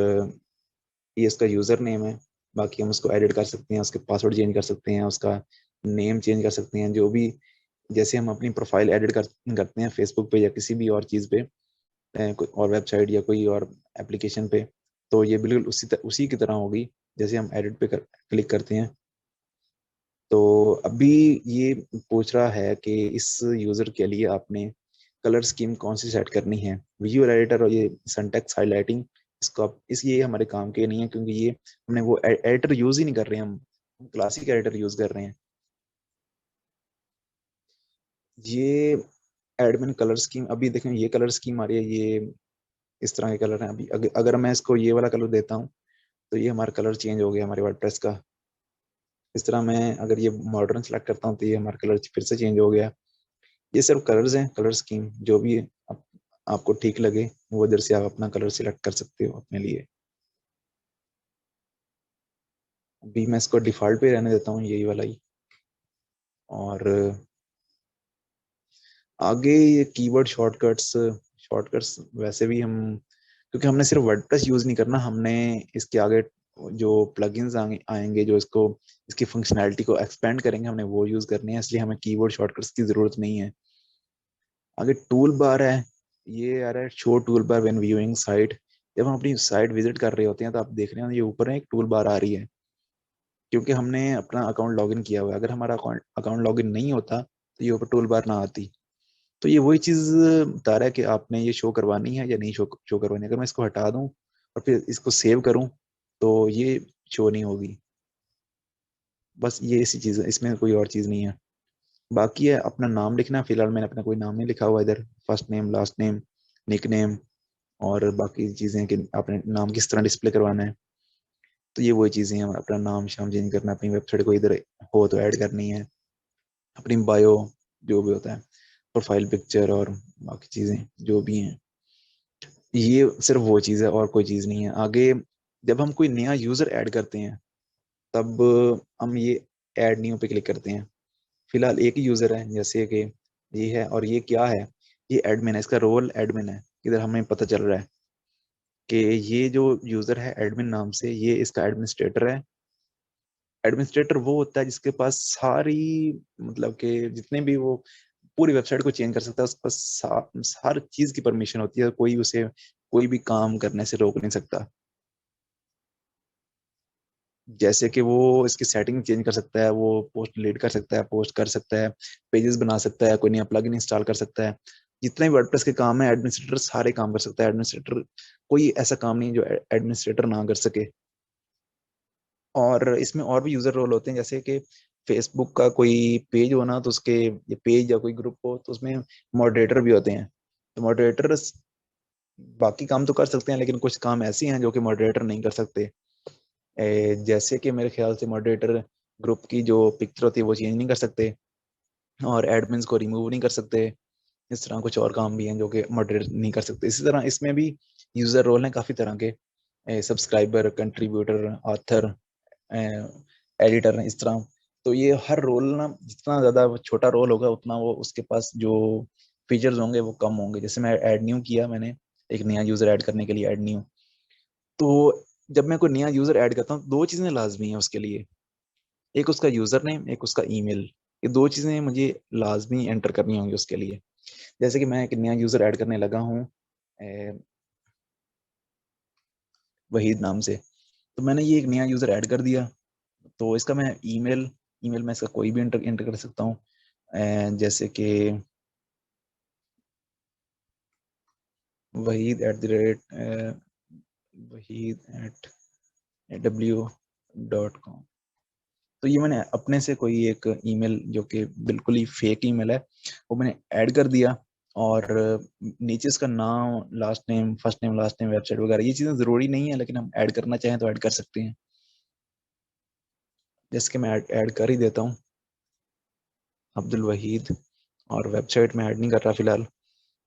ये इसका यूज़र नेम है। बाकी हम उसको एडिट कर सकते हैं, उसके पासवर्ड चेंज कर सकते हैं, उसका नेम चेंज कर सकते हैं, जो भी। जैसे हम अपनी प्रोफाइल एडिट करते हैं फेसबुक पे या किसी भी और चीज़ पे, कोई और वेबसाइट या कोई और एप्लीकेशन पे, तो ये बिल्कुल उसी की तरह होगी। जैसे हम एडिट पे क्लिक करते हैं, तो अभी ये पूछ रहा है कि इस यूज़र के लिए आपने कलर स्कीम कौन सी सेट करनी है। विजुअल एडिटर और ये सिंटैक्स हाइलाइटिंग, इसको आप ये हमारे काम के नहीं है, क्योंकि ये हमने वो एडिटर यूज़ ही नहीं कर रहे हैं। हम क्लासिक एडिटर यूज़ कर रहे हैं। ये एडमिन कलर स्कीम, अभी देखें ये कलर स्कीम आ रही है, ये इस तरह के कलर हैं। अभी अगर मैं इसको ये वाला कलर देता हूँ, तो ये हमारा कलर चेंज हो गया हमारे वर्डप्रेस का। इस तरह मैं अगर ये मॉडर्न सेलेक्ट करता हूँ, तो ये हमारा कलर फिर से चेंज हो गया। ये सिर्फ कलर्स हैं, कलर स्कीम जो भी आपको ठीक लगे, वो इधर से आप अपना कलर सिलेक्ट कर सकते हो अपने लिए। अभी मैं इसको डिफ़ॉल्ट पे रहने देता हूँ, यही वाला ही। और आगे ये कीवर्ड शॉर्टकट्स, शॉर्टकट्स वैसे भी हम, क्योंकि हमने सिर्फ वर्डप्रेस यूज़ नहीं करना, हमने इसके आगे जो प्लगइन्स आएंगे जो इसको, इसकी फंक्शनैलिटी को एक्सपेंड करेंगे, हमने वो यूज़ करने हैं। इसलिए हमें कीवर्ड शॉर्टकट्स की ज़रूरत नहीं है। आगे टूल बार है, ये आ रहा है show tool bar when viewing site. जब हम अपनी साइट विजिट कर रहे होते हैं तो आप देख रहे हैं ये ऊपर है एक टूल बार आ रही है, क्योंकि हमने अपना अकाउंट लॉगिन किया हुआ है। अगर हमारा अकाउंट लॉगिन नहीं होता तो ये ऊपर टूल बार ना आती। तो ये वही चीज बता रहा है कि आपने ये शो करवानी है या नहीं शो करवानी है। अगर मैं इसको हटा दूं और फिर इसको सेव करूं तो ये शो नहीं होगी। बस ये इसी चीज है, इसमें कोई और चीज नहीं है। बाकी है अपना नाम लिखना। फिलहाल मैंने अपना कोई नाम नहीं लिखा हुआ इधर, first name last name nick name, और बाकी चीजें कि आपने नाम किस तरह डिस्प्ले करवाना है। तो ये वही चीजें हैं, अपना नाम शाम चेंज करना, अपनी वेबसाइट को इधर हो तो ऐड करनी है, अपनी बायो जो भी होता है, प्रोफाइल पिक्चर और बाकी चीजें जो भी हैं। ये सिर्फ वो चीज़ है और कोई चीज़ नहीं है। आगे जब हम कोई नया यूज़र ऐड करते हैं तब हम ये ऐड न्यू पे क्लिक करते हैं। फिलहाल एक ही यूज़र है जैसे कि ये है, और ये क्या है, ये एडमिन है, इसका रोल एडमिन है। इधर हमें पता चल रहा है कि ये जो यूज़र है एडमिन नाम से, ये इसका एडमिनिस्ट्रेटर है। एडमिनिस्ट्रेटर वो होता है जिसके पास सारी, मतलब कि जितने भी वो पूरी वेबसाइट को चेंज कर सकता है, उसके पास हर चीज़ की परमिशन होती है, कोई उसे कोई भी काम करने से रोक नहीं सकता। जैसे कि वो इसकी सेटिंग चेंज कर सकता है, वो पोस्ट डिलीट कर सकता है, पोस्ट कर सकता है, पेजेस बना सकता है, कोई नया प्लगइन इंस्टॉल कर सकता है। जितने भी वर्डप्रेस के काम है एडमिनिस्ट्रेटर सारे काम कर सकता है। एडमिनिस्ट्रेटर कोई ऐसा काम नहीं जो एडमिनिस्ट्रेटर ना कर सके। और इसमें और भी यूजर रोल होते हैं, जैसे कि फेसबुक का कोई पेज होना तो उसके, ये पेज या कोई ग्रुप हो तो उसमें मॉडरेटर भी होते हैं। तो मॉडरेटर बाकी काम तो कर सकते हैं, लेकिन कुछ काम ऐसे हैं जो कि मॉडरेटर नहीं कर सकते। जैसे कि मेरे ख्याल से मॉडरेटर ग्रुप की जो पिक्चर होती है वो चेंज नहीं कर सकते, और एडमिन्स को रिमूव नहीं कर सकते। इस तरह कुछ और काम भी हैं जो कि मॉडरेटर नहीं कर सकते। इसी तरह इसमें भी यूजर रोल हैं काफी तरह के, सब्सक्राइबर, कंट्रीब्यूटर, ऑथर, एडिटर, इस तरह। तो ये हर रोल ना, जितना ज्यादा छोटा रोल होगा उतना वो उसके पास जो फीचर्स होंगे वो कम होंगे। जैसे मैं ऐड न्यू किया, मैंने एक नया यूजर ऐड करने के लिए ऐड न्यू, तो जब मैं कोई नया यूजर ऐड करता हूँ दो चीजें लाजमी हैं उसके लिए, एक उसका यूजर नेम, एक उसका ईमेल। ये दो चीजें मुझे लाजमी एंटर करनी होंगी उसके लिए। जैसे कि मैं एक नया यूजर ऐड करने लगा हूँ वहीद नाम से, तो मैंने ये एक नया यूजर ऐड कर दिया। तो इसका मैं ईमेल ईमेल में इसका कोई भी एंटर कर सकता हूँ, जैसे कि wahid@wahid@aw.com। तो ये मैंने अपने से कोई एक ईमेल जो कि बिल्कुल ही फेक ईमेल है वो मैंने ऐड कर दिया। और नीचे इसका नाम, last name, first name, last name, website वगैरह ये चीज़ें ज़रूरी नहीं है, लेकिन हम ऐड करना चाहें तो ऐड कर सकते हैं। जैसे कि मैं ऐड कर ही देता हूँ अब्दुल वहीद, और वेबसाइट में ऐड नहीं कर रहा फिलहाल।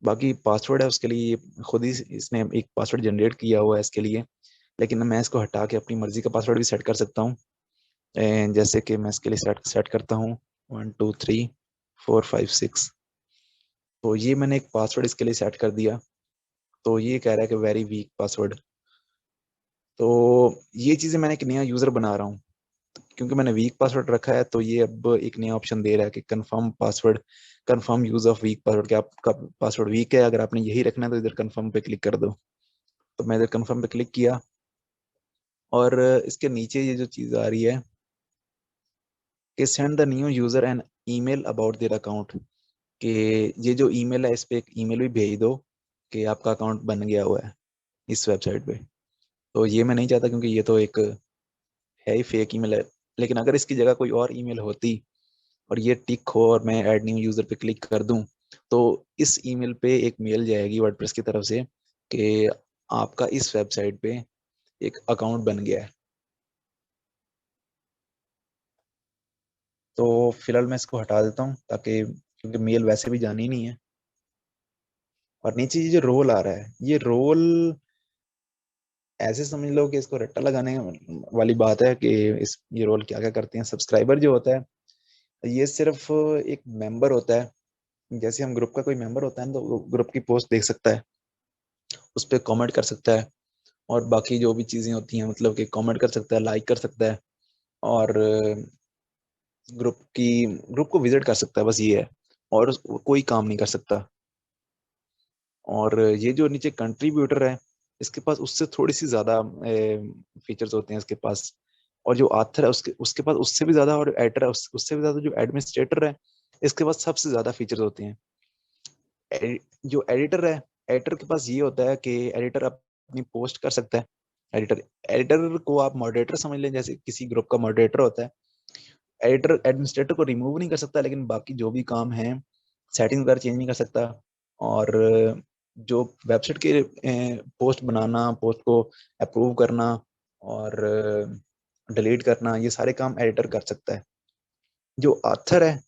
बाकी पासवर्ड है उसके लिए खुद ही इसने एक पासवर्ड जनरेट किया हुआ है इसके लिए, लेकिन मैं इसको हटा के अपनी मर्जी का पासवर्ड भी सेट कर सकता हूँ। जैसे कि मैं इसके लिए सेट करता हूँ 1 2 3 4 5 6। तो ये मैंने एक पासवर्ड इसके लिए सेट कर दिया। तो ये कह रहा है कि वेरी वीक पासवर्ड। तो ये चीज़ें मैंने एक नया यूज़र बना रहा हूँ, क्योंकि मैंने वीक पासवर्ड रखा है तो ये अब एक नया ऑप्शन दे रहा है कि confirm password, confirm use of week password. क्या आपका पासवर्ड वीक है, अगर आपने यही रखना है तो इधर कंफर्म पे क्लिक कर दो। तो मैं इधर कंफर्म पे क्लिक किया, और इसके नीचे ये जो चीज़ आ रही है कि send the new user an email about their account, कि ये जो ईमेल है इस पे एक ईमेल भी भेज दो कि आपका अकाउंट बन गया हुआ है इस वेबसाइट पे। तो ये मैं नहीं चाहता, क्योंकि ये तो एक है ही फेक ईमेल है। लेकिन अगर इसकी जगह कोई और ईमेल होती और ये टिक हो और मैं ऐड न्यू यूजर पे क्लिक कर दूं, तो इस ईमेल पे एक मेल जाएगी वर्डप्रेस की तरफ से कि आपका इस वेबसाइट पे एक अकाउंट बन गया है। तो फिलहाल मैं इसको हटा देता हूँ, ताकि क्योंकि मेल वैसे भी जानी नहीं है। और नीचे ये जो रोल आ रहा है, ये रोल ऐसे समझ लो कि इसको रट्टा लगाने वाली बात है कि इस ये रोल क्या क्या करते हैं। सब्सक्राइबर जो होता है ये सिर्फ एक मेंबर होता है। जैसे हम ग्रुप का कोई मेंबर होता है तो ग्रुप की पोस्ट देख सकता है, उस पर कमेंट कर सकता है, और बाकी जो भी चीज़ें होती हैं मतलब कि कमेंट कर सकता है, लाइक कर सकता है, और ग्रुप को विजिट कर सकता है, बस ये है। और कोई काम नहीं कर सकता। और ये जो नीचे कंट्रीब्यूटर है इसके पास उससे थोड़ी सी ज्यादा फीचर्स होते हैं इसके पास। और जो ऑथर है उसके पास उससे भी ज्यादा, और एडिटर है उससे भी ज्यादा, जो एडमिनिस्ट्रेटर है इसके पास सबसे ज्यादा फीचर्स होते हैं। जो एडिटर है, एडिटर के पास ये होता है कि एडिटर अपनी पोस्ट कर सकता है। एडिटर एडिटर को आप मॉडरेटर समझ लें, जैसे किसी ग्रुप का मॉडरेटर होता है। एडिटर एडमिनिस्ट्रेटर को रिमूव नहीं कर सकता, लेकिन बाकी जो भी काम है सेटिंग वगैरह चेंज नहीं कर सकता। और जो वेबसाइट के पोस्ट बनाना, पोस्ट को अप्रूव करना और डिलीट करना, ये सारे काम एडिटर कर सकता है। जो ऑथर है,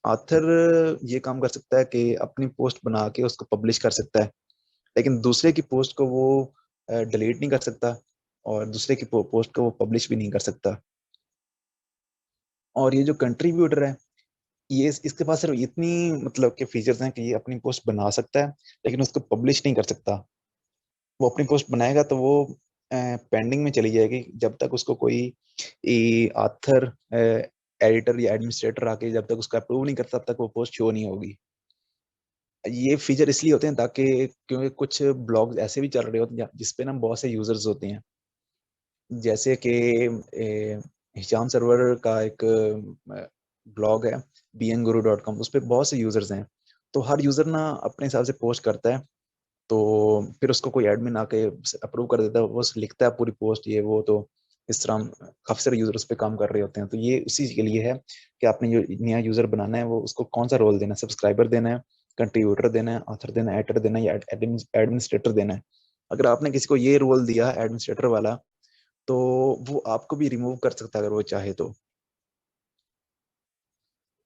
ऑथर ये काम कर सकता है कि अपनी पोस्ट बना के उसको पब्लिश कर सकता है, लेकिन दूसरे की पोस्ट को वो डिलीट नहीं कर सकता और दूसरे की पोस्ट को वो पब्लिश भी नहीं कर सकता। और ये जो कंट्रीब्यूटर है, ये इसके पास सिर्फ इतनी मतलब के फीचर्स हैं कि ये अपनी पोस्ट बना सकता है लेकिन उसको पब्लिश नहीं कर सकता। वो अपनी पोस्ट बनाएगा तो वो पेंडिंग में चली जाएगी जब तक उसको कोई ऑथर, एडिटर या एडमिनिस्ट्रेटर आके जब तक उसका अप्रूव नहीं करता तब तक वो पोस्ट शो नहीं होगी। ये फीचर इसलिए होते हैं ताकि, क्योंकि कुछ ब्लॉग्स ऐसे भी चल रहे होते हैं जिसपे ना बहुत से यूजर्स होते हैं। जैसे कि हिशाम सरवर का एक ब्लॉग है bnguru.com, उस पर बहुत से यूजर्स हैं। तो हर यूजर ना अपने हिसाब से पोस्ट करता है, तो फिर उसको कोई एडमिन आके अप्रूव कर देता है, वो लिखता है पूरी पोस्ट ये वो। तो इस तरह काफी सारे यूजर उस पर काम कर रहे होते हैं। तो ये उसी के लिए है कि आपने जो नया यूजर बनाना है वो उसको कौन सा रोल देना है, सब्सक्राइबर देना है, कंट्रीब्यूटर देना है, ऑथर देना है, एडिटर देना है या एडमिनिस्ट्रेटर देना है। अगर आपने किसी को ये रोल दिया एडमिनिस्ट्रेटर वाला, तो वो आपको भी रिमूव कर सकता है अगर वो चाहे तो।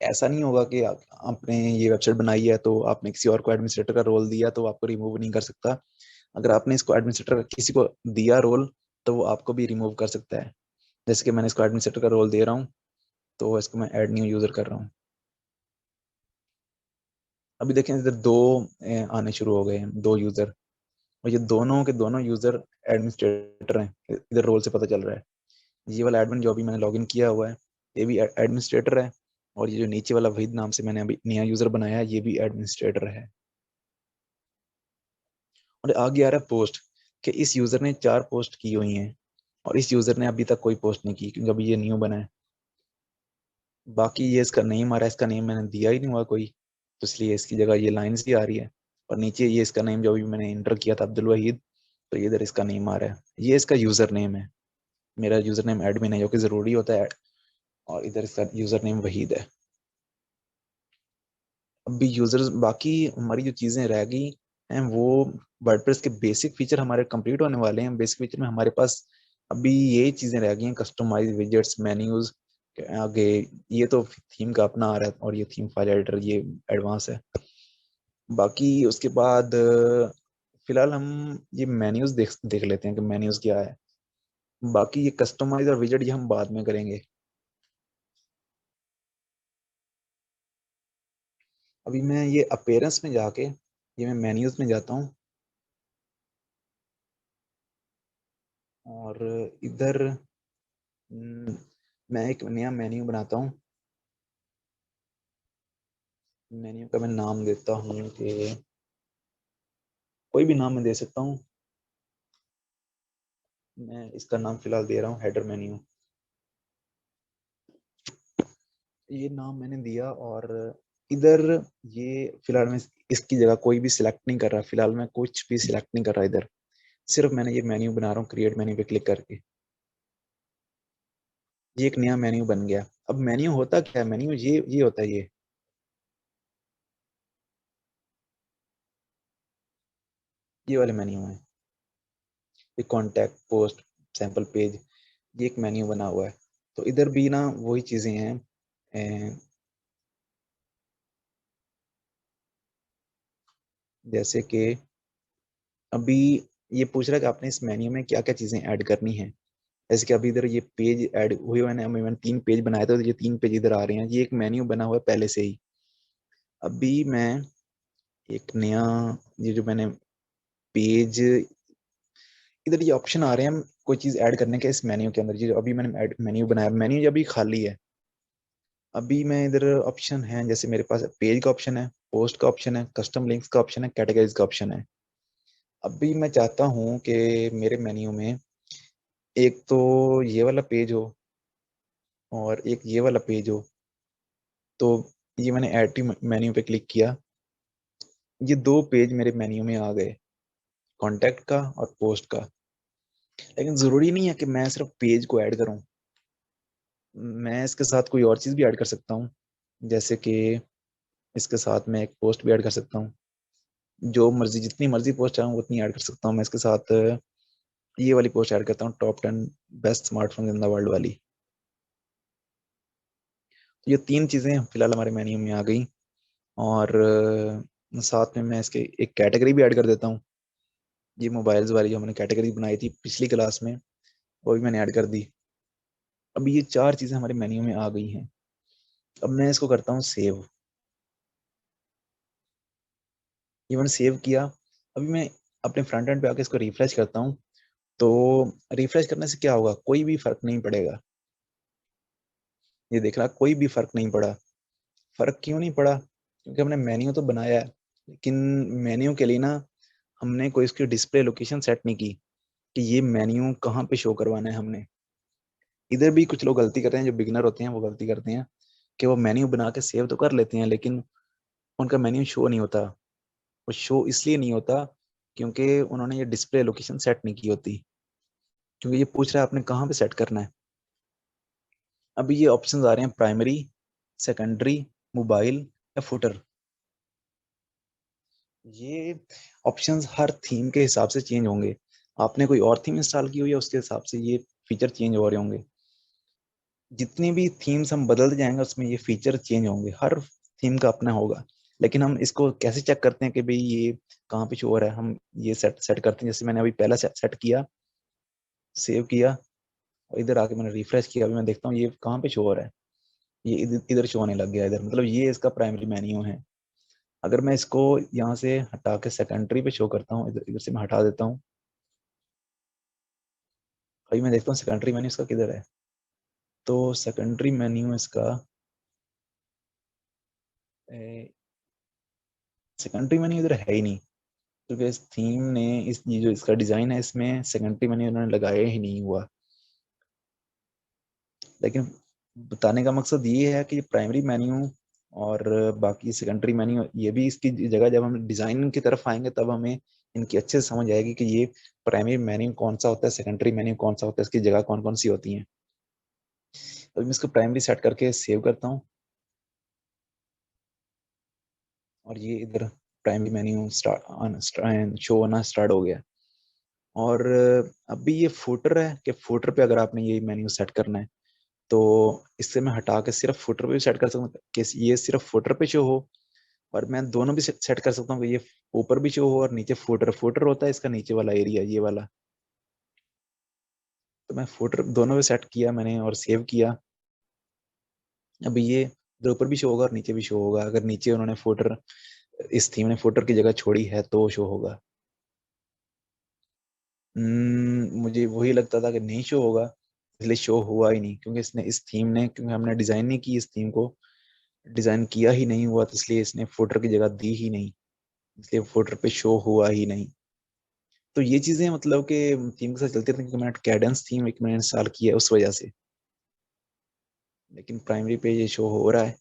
ऐसा नहीं होगा कि आपने ये वेबसाइट बनाई है तो आपने किसी और को एडमिनिस्ट्रेटर का रोल दिया तो आपको रिमूव नहीं कर सकता। अगर आपने इसको एडमिनिस्ट्रेटर किसी को दिया रोल तो वो आपको भी रिमूव कर सकता है। जैसे कि मैंने इसको एडमिनिस्ट्रेटर का रोल दे रहा हूँ, तो इसको मैं ऐड न्यू यूजर कर रहा हूँ। अभी देखें इधर दो आने शुरू हो गए हैं, दो यूजर, और ये दोनों के दोनों यूजर एडमिनिस्ट्रेटर हैं, इधर रोल से पता चल रहा है। ये वाला एडमिन जो अभी मैंने लॉगिन किया हुआ है ये भी एडमिनिस्ट्रेटर है, और ये जो नीचे वाला वहीद नाम से मैंने अभी नया यूजर बनाया है ये भी एडमिनिस्ट्रेटर है। और आगे आ रहा है पोस्ट, कि इस यूजर ने 4 पोस्ट की हुई हैं और इस यूजर ने अभी तक कोई पोस्ट नहीं की क्योंकि अभी ये न्यू बना है। बाकी ये इसका नेम आ रहा है, इसका नेम मैंने दिया ही नहीं हुआ कोई, तो इसलिए इसकी जगह ये लाइन्स ही आ रही है। और नीचे ये इसका नेम जो अभी मैंने इंटर किया था अब्दुल वहीद, तो ये इधर इसका नेम आ रहा है, ये इसका यूजर नेम है। मेरा यूजर नेम एडमिन है जो कि जरूरी होता है, और इधर इसका यूजर नेम वहीद है। अभी यूजर्स, बाकी हमारी जो चीजें रह गई हैं वो वर्डप्रेस के बेसिक फीचर हमारे कंप्लीट होने वाले हैं। बेसिक फीचर में हमारे पास अभी यही चीजें रह गई हैं, कस्टमाइज विजेट्स, मेन्यूज। आगे ये तो थीम का अपना आ रहा है, और ये थीम फाइल एडिटर ये एडवांस है। बाकी उसके बाद फिलहाल हम ये मेन्यूज देख लेते हैं कि मेन्यूज क्या है। बाकी ये कस्टमाइज और विजेट ये हम बाद में करेंगे। अभी मैं ये अपीयरेंस में जाके, ये मैं मेन्यूज में जाता हूँ और इधर मैं एक नया मेन्यू बनाता हूँ। मेन्यू का मैं नाम देता हूँ कि कोई भी नाम मैं दे सकता हूँ। मैं इसका नाम फिलहाल दे रहा हूँ हेडर मेन्यू। ये नाम मैंने दिया, और इधर ये फिलहाल मैं इसकी जगह कोई भी सिलेक्ट नहीं कर रहा। फिलहाल मैं कुछ भी सिलेक्ट नहीं कर रहा इधर, सिर्फ मैंने ये मेन्यू बना रहा हूँ क्रिएट मेन्यू पे क्लिक करके। ये एक नया मेन्यू बन गया। अब मेन्यू होता क्या है, मेन्यू ये होता है, ये वाले मेन्यू है। ये कॉन्टैक्ट, पोस्ट, सैंपल पेज, ये एक मेन्यू बना हुआ है। तो इधर भी ना वही चीजें हैं। जैसे कि अभी ये पूछ रहा है कि आपने इस मेन्यू में क्या क्या चीजें ऐड करनी है। जैसे कि अभी इधर ये पेज ऐड हुए हुए हैं, मैंने 3 पेज बनाए थे तो ये 3 पेज इधर आ रहे हैं। ये एक मेन्यू बना हुआ है पहले से ही। अभी मैं एक नया, ये जो मैंने पेज, इधर ये ऑप्शन आ रहे हैं कोई चीज ऐड करने के इस मेन्यू के अंदर। ये जो अभी मैंने मेन्यू बनाया, मेन्यू अभी खाली है। अभी मैं इधर ऑप्शन है, जैसे मेरे पास पेज का ऑप्शन है, पोस्ट का ऑप्शन है, कस्टम लिंक्स का ऑप्शन है, कैटेगरीज का ऑप्शन है। अभी मैं चाहता हूँ कि मेरे मेन्यू में एक तो ये वाला पेज हो और एक ये वाला पेज हो। तो ये मैंने ऐड टू मेन्यू पे क्लिक किया, ये दो पेज मेरे मेन्यू में आ गए, कॉन्टैक्ट का और पोस्ट का। लेकिन ज़रूरी नहीं है कि मैं सिर्फ पेज को ऐड करूं, मैं इसके साथ कोई और चीज़ भी ऐड कर सकता हूँ। जैसे कि इसके साथ मैं एक पोस्ट भी ऐड कर सकता हूँ, जो मर्जी जितनी मर्जी पोस्ट चाहूँ उतनी ऐड कर सकता हूँ। मैं इसके साथ ये वाली पोस्ट ऐड करता हूँ, top 10 best smartphone in the world वाली। तो ये तीन चीज़ें फिलहाल हमारे मेन्यू में आ गई। और साथ में मैं इसके एक कैटेगरी भी ऐड कर देता हूँ। ये मोबाइल्स वाली जो हमने कैटेगरी बनाई थी पिछली क्लास में, वो भी मैंने ऐड कर दी। अब ये चार चीज़ें हमारे मेन्यू में आ गई हैं। अब मैं इसको करता हूँ सेव। ये मैंने सेव किया। अभी मैं अपने फ्रंट एंड पे आके इसको रिफ्रेश करता हूँ। तो रिफ्रेश करने से क्या होगा, कोई भी फर्क नहीं पड़ेगा। ये देख रहा, कोई भी फर्क नहीं पड़ा। फर्क क्यों नहीं पड़ा? क्योंकि हमने मेन्यू तो बनाया है, लेकिन मेन्यू के लिए ना हमने कोई इसकी डिस्प्ले लोकेशन सेट नहीं की कि ये मेन्यू कहाँ पे शो करवाना है हमने। इधर भी कुछ लोग गलती करते हैं, जो बिगिनर होते हैं वो गलती करते हैं कि वो मेन्यू बना के सेव तो कर लेते हैं, लेकिन उनका मेन्यू शो नहीं होता। वो शो इसलिए नहीं होता क्योंकि उन्होंने ये डिस्प्ले लोकेशन सेट नहीं की होती। क्योंकि ये पूछ रहा है आपने कहाँ पे सेट करना है। अभी ये ऑप्शंस आ रहे हैं, प्राइमरी, सेकेंडरी, मोबाइल या फुटर। ये ऑप्शंस हर थीम के हिसाब से चेंज होंगे। आपने कोई और थीम इंस्टॉल की हुई है, उसके हिसाब से ये फीचर चेंज हो रहे होंगे। जितनी भी थीम्स हम बदलते जाएंगे उसमें ये फीचर चेंज होंगे। हर थीम का अपना होगा। लेकिन हम इसको कैसे चेक करते हैं कि भाई ये कहाँ पे शो हो रहा है? हम ये सेट सेट करते हैं, जैसे मैंने अभी पहला सेट किया, सेव किया और इधर आके मैंने रिफ्रेश किया। अभी मैं देखता हूँ ये कहाँ पे शो हो रहा है। ये इधर शो होने लग गया इधर, मतलब ये इसका प्राइमरी मेन्यू है। अगर मैं इसको यहाँ से हटा के सेकेंडरी पे शो करता हूँ, इधर इधर से मैं हटा देता हूँ, अभी मैं देखता हूँ सेकेंडरी मेन्यू इसका किधर है। तो सेकेंडरी मेन्यू इसका सेकेंडरी मेन्यू इधर है ही नहीं, क्योंकि इस थीम ने इस ये जो इसका डिजाइन है इसमें सेकेंडरी मेन्यू इन्होंने लगाया ही नहीं हुआ। लेकिन बताने का मकसद ये है कि प्राइमरी मेन्यू और बाकी सेकेंडरी मेन्यू, ये भी इसकी जगह जब हम डिजाइन की तरफ आएंगे तब हमें इनकी अच्छे से समझ आएगी कि ये प्राइमरी मेन्यू कौन सा होता है, सेकेंडरी मेन्यू कौन सा होता है, इसकी जगह कौन कौन सी होती है। तो मैं इसको प्राइमरी सेट करके सेव करता हूँ और ये इधर प्राइमरी मेन्यू शो होना स्टार्ट हो गया। और अभी ये फुटर है कि फुटर पे अगर आपने ये मेन्यू सेट करना है तो इससे मैं हटा के सिर्फ फुटर पे भी सेट कर सकता हूँ कि ये सिर्फ फुटर पे शो हो। और मैं दोनों भी सेट कर सकता हूँ कि ये ऊपर भी शो हो और नीचे फुटर फुटर होता है इसका नीचे वाला एरिया ये वाला। तो मैं फुटर दोनों पे सेट किया मैंने और सेव किया। अभी ये इधर ऊपर भी शो होगा और नीचे भी शो होगा। अगर नीचे उन्होंने फुटर, इस थीम ने फुटर की जगह छोड़ी है तो शो होगा। मुझे वही लगता था कि नहीं शो होगा, इसलिए शो हुआ ही नहीं, क्योंकि इसने इस थीम ने, क्योंकि हमने डिजाइन नहीं की इस थीम को, डिजाइन किया ही नहीं हुआ, तो इसलिए इसने फुटर की जगह दी ही नहीं, इसलिए फुटर पे शो हुआ ही नहीं। तो ये चीजें मतलब कि थीम के साथ चलती रहती हैं, क्योंकि मैंने कैडेंस थीम एक मैंने इंस्टॉल किया है उस वजह से। लेकिन प्राइमरी पे ये शो हो रहा है।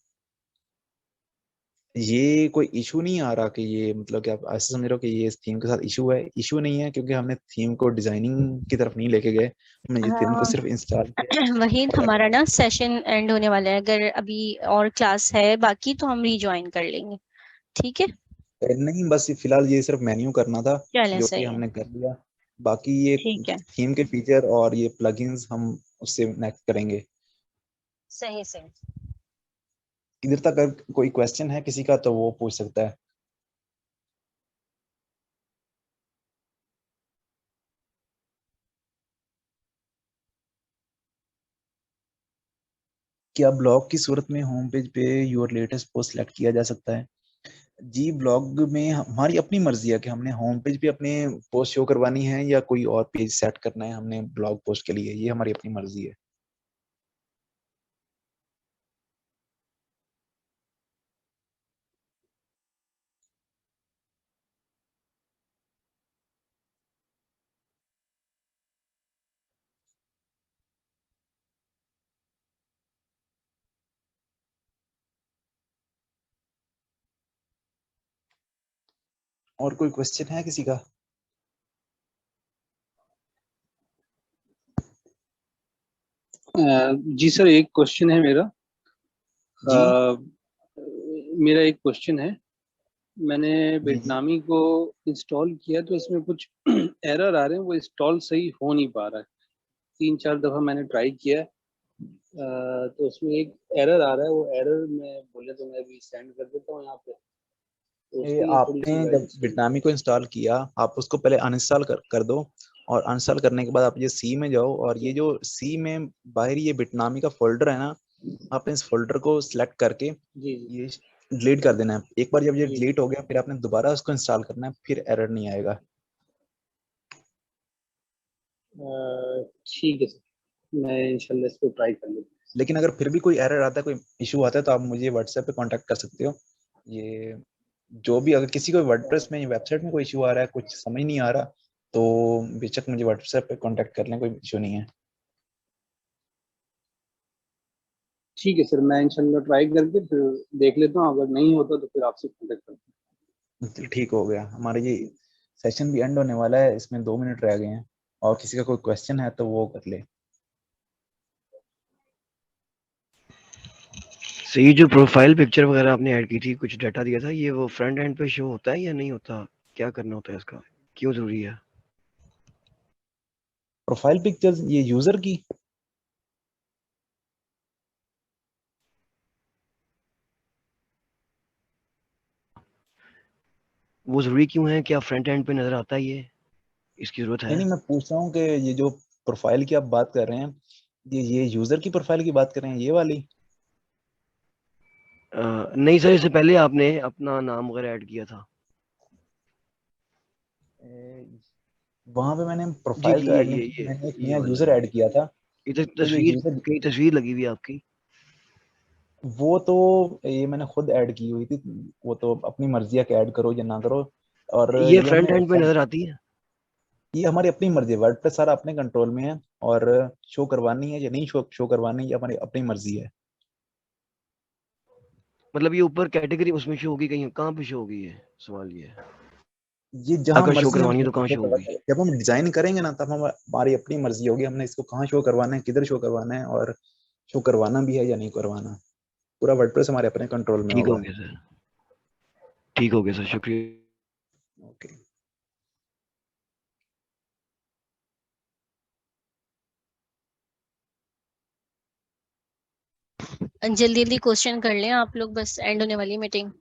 ये कोई इशू नहीं आ रहा कि ये मतलब कि आप ऐसे समझ रहे हो कि ये इस थीम के साथ इशू है? इशू नहीं है, क्योंकि हमने थीम को डिजाइनिंग की तरफ नहीं लेके गए, हमने ये थीम को सिर्फ इंस्टॉल किया वहीद, और हमारा ना सेशन एंड होने वाला है। अगर अभी और क्लास है बाकी तो हम रिज्वाइन कर लेंगे, ठीक है? नहीं, बस फिलहाल ये सिर्फ मेन्यू करना था, चलें, जो कि सही है। हमने कर लिया। बाकी ये ठीक है, थीम के फीचर और ये प्लगइन्स हम उससे नेक्स्ट करेंगे। सही सही। इधर तक अगर कोई क्वेश्चन है किसी का तो वो पूछ सकता है। क्या ब्लॉग की सूरत में होम पेज पे योर लेटेस्ट पोस्ट सेलेक्ट किया जा सकता है? जी, ब्लॉग में हमारी अपनी मर्जी है कि हमने होम पेज पे अपने पोस्ट शो करवानी है या कोई और पेज सेट करना है हमने ब्लॉग पोस्ट के लिए, ये हमारी अपनी मर्जी है। और कोई क्वेश्चन है किसी का? जी सर, एक क्वेश्चन है मेरा। जी। मेरा एक क्वेश्चन है, मैंने जी। बिटनामी को इंस्टॉल किया तो इसमें कुछ एरर आ रहे हैं, वो इंस्टॉल सही हो नहीं पा रहा है। 3-4 दफा मैंने ट्राई किया है, तो उसमें एक एरर आ रहा है। वो एरर मैं बोले तो मैं अभी सेंड कर देता हूँ यहाँ पे, तो ये उसके लिए थोड़ी आपने सी जब गाइडेंस चाहिए। बिटनामी को इंस्टॉल किया, आप उसको पहले अनइंस्टॉल कर दो, और अनइंस्टॉल करने के बाद आप ये सी में जाओ, और ये जो सी में बाहर ये बिटनामी का फोल्डर है ना, आपने इस फोल्डर को सिलेक्ट करके जी जी ये डिलीट कर देना है। एक बार जब ये जी। डिलीट हो गया, फिर आपने दोबारा उसको इंस्टॉल करना है, फिर एरर नहीं आएगा। ठीक है सर, मैं इंशाल्लाह इसको ट्राई कर लूँगा। लेकिन अगर फिर भी कोई एरर आता है, कोई इशू आता है, तो आप मुझे व्हाट्सएप पे कांटेक्ट कर सकते हो। ये जो भी, अगर किसी को वर्डप्रेस में, वेबसाइट में कोई इशू आ रहा है, कुछ समझ नहीं आ रहा, तो बेशक मुझे व्हाट्सएप पे कांटेक्ट कर लें, कोई इशू नहीं है। ठीक है सर, मैं इंशाल्लाह ट्राई करके फिर देख लेता हूँ, अगर नहीं होता तो फिर आपसे कांटेक्ट करता हूँ। तो ठीक हो गया। हमारा ये सेशन भी एंड होने वाला है, इसमें 2 मिनट रह गए हैं, और किसी का कोई क्वेश्चन है तो वो कर ले। सो ये जो प्रोफाइल पिक्चर वगैरह आपने ऐड की थी, कुछ डाटा दिया था, ये वो फ्रंट एंड पे शो होता है या नहीं होता? क्या करना होता है इसका, क्यों जरूरी है? प्रोफाइल पिक्चर्स ये यूजर की? वो जरूरी क्यों है? क्या फ्रंट एंड पे नजर आता है ये? इसकी जरूरत नहीं है? नहीं, मैं पूछ रहा हूँ कि ये जो प्रोफाइल की आप बात कर रहे हैं, ये यूजर की प्रोफाइल की बात कर रहे हैं, ये वाली? नहीं सर, इससे पहले आपने अपना नाम वगैरह ऐड किया था। वहां पे मैंने जी प्रोफाइल जी, तो ये ऐड नहीं ये की, ये मैंने एक ये नया वाला यूजर है। ऐड किया था। ये तो जो तस्वीर, यूजर, कहीं तस्वीर लगी हुई है आपकी? वो तो ये मैंने खुद ऐड की हुई थी। वो तो अपनी मर्जी है कि ऐड करो या ना करो। और ये ये फ्रंट हमने एंड पे नजर आती है? ये हमारी अपनी मर्जी है, वर्डप्रेस सारा अपने कंट्रोल में है, और शो करवानी है या नहीं शो करवानी है, ये हमारी अपनी मर्जी है। मतलब ये ऊपर कैटेगरी उसमें शो होगी, कहीं कहाँ पे शो होगी? ये सवाल ये है, ये जहां अगर शो मर्जी हम करवानी है तो कहाँ शो शो करवा होगी? सकते हैं। जब हम डिजाइन करेंगे ना, तब हमारी अपनी मर्जी होगी, हमने इसको कहाँ शो करवाना है, किधर शो करवाना है, और शो करवाना भी है या नहीं करवाना। पूरा वर्डप्रेस हमारे अपने कंट्रोल में ठीक हो होगा। गया सर, ठीक हो गया सर, शुक्रिया। ओके। जल्दी जल्दी क्वेश्चन कर लें आप लोग, बस एंड होने वाली मीटिंग।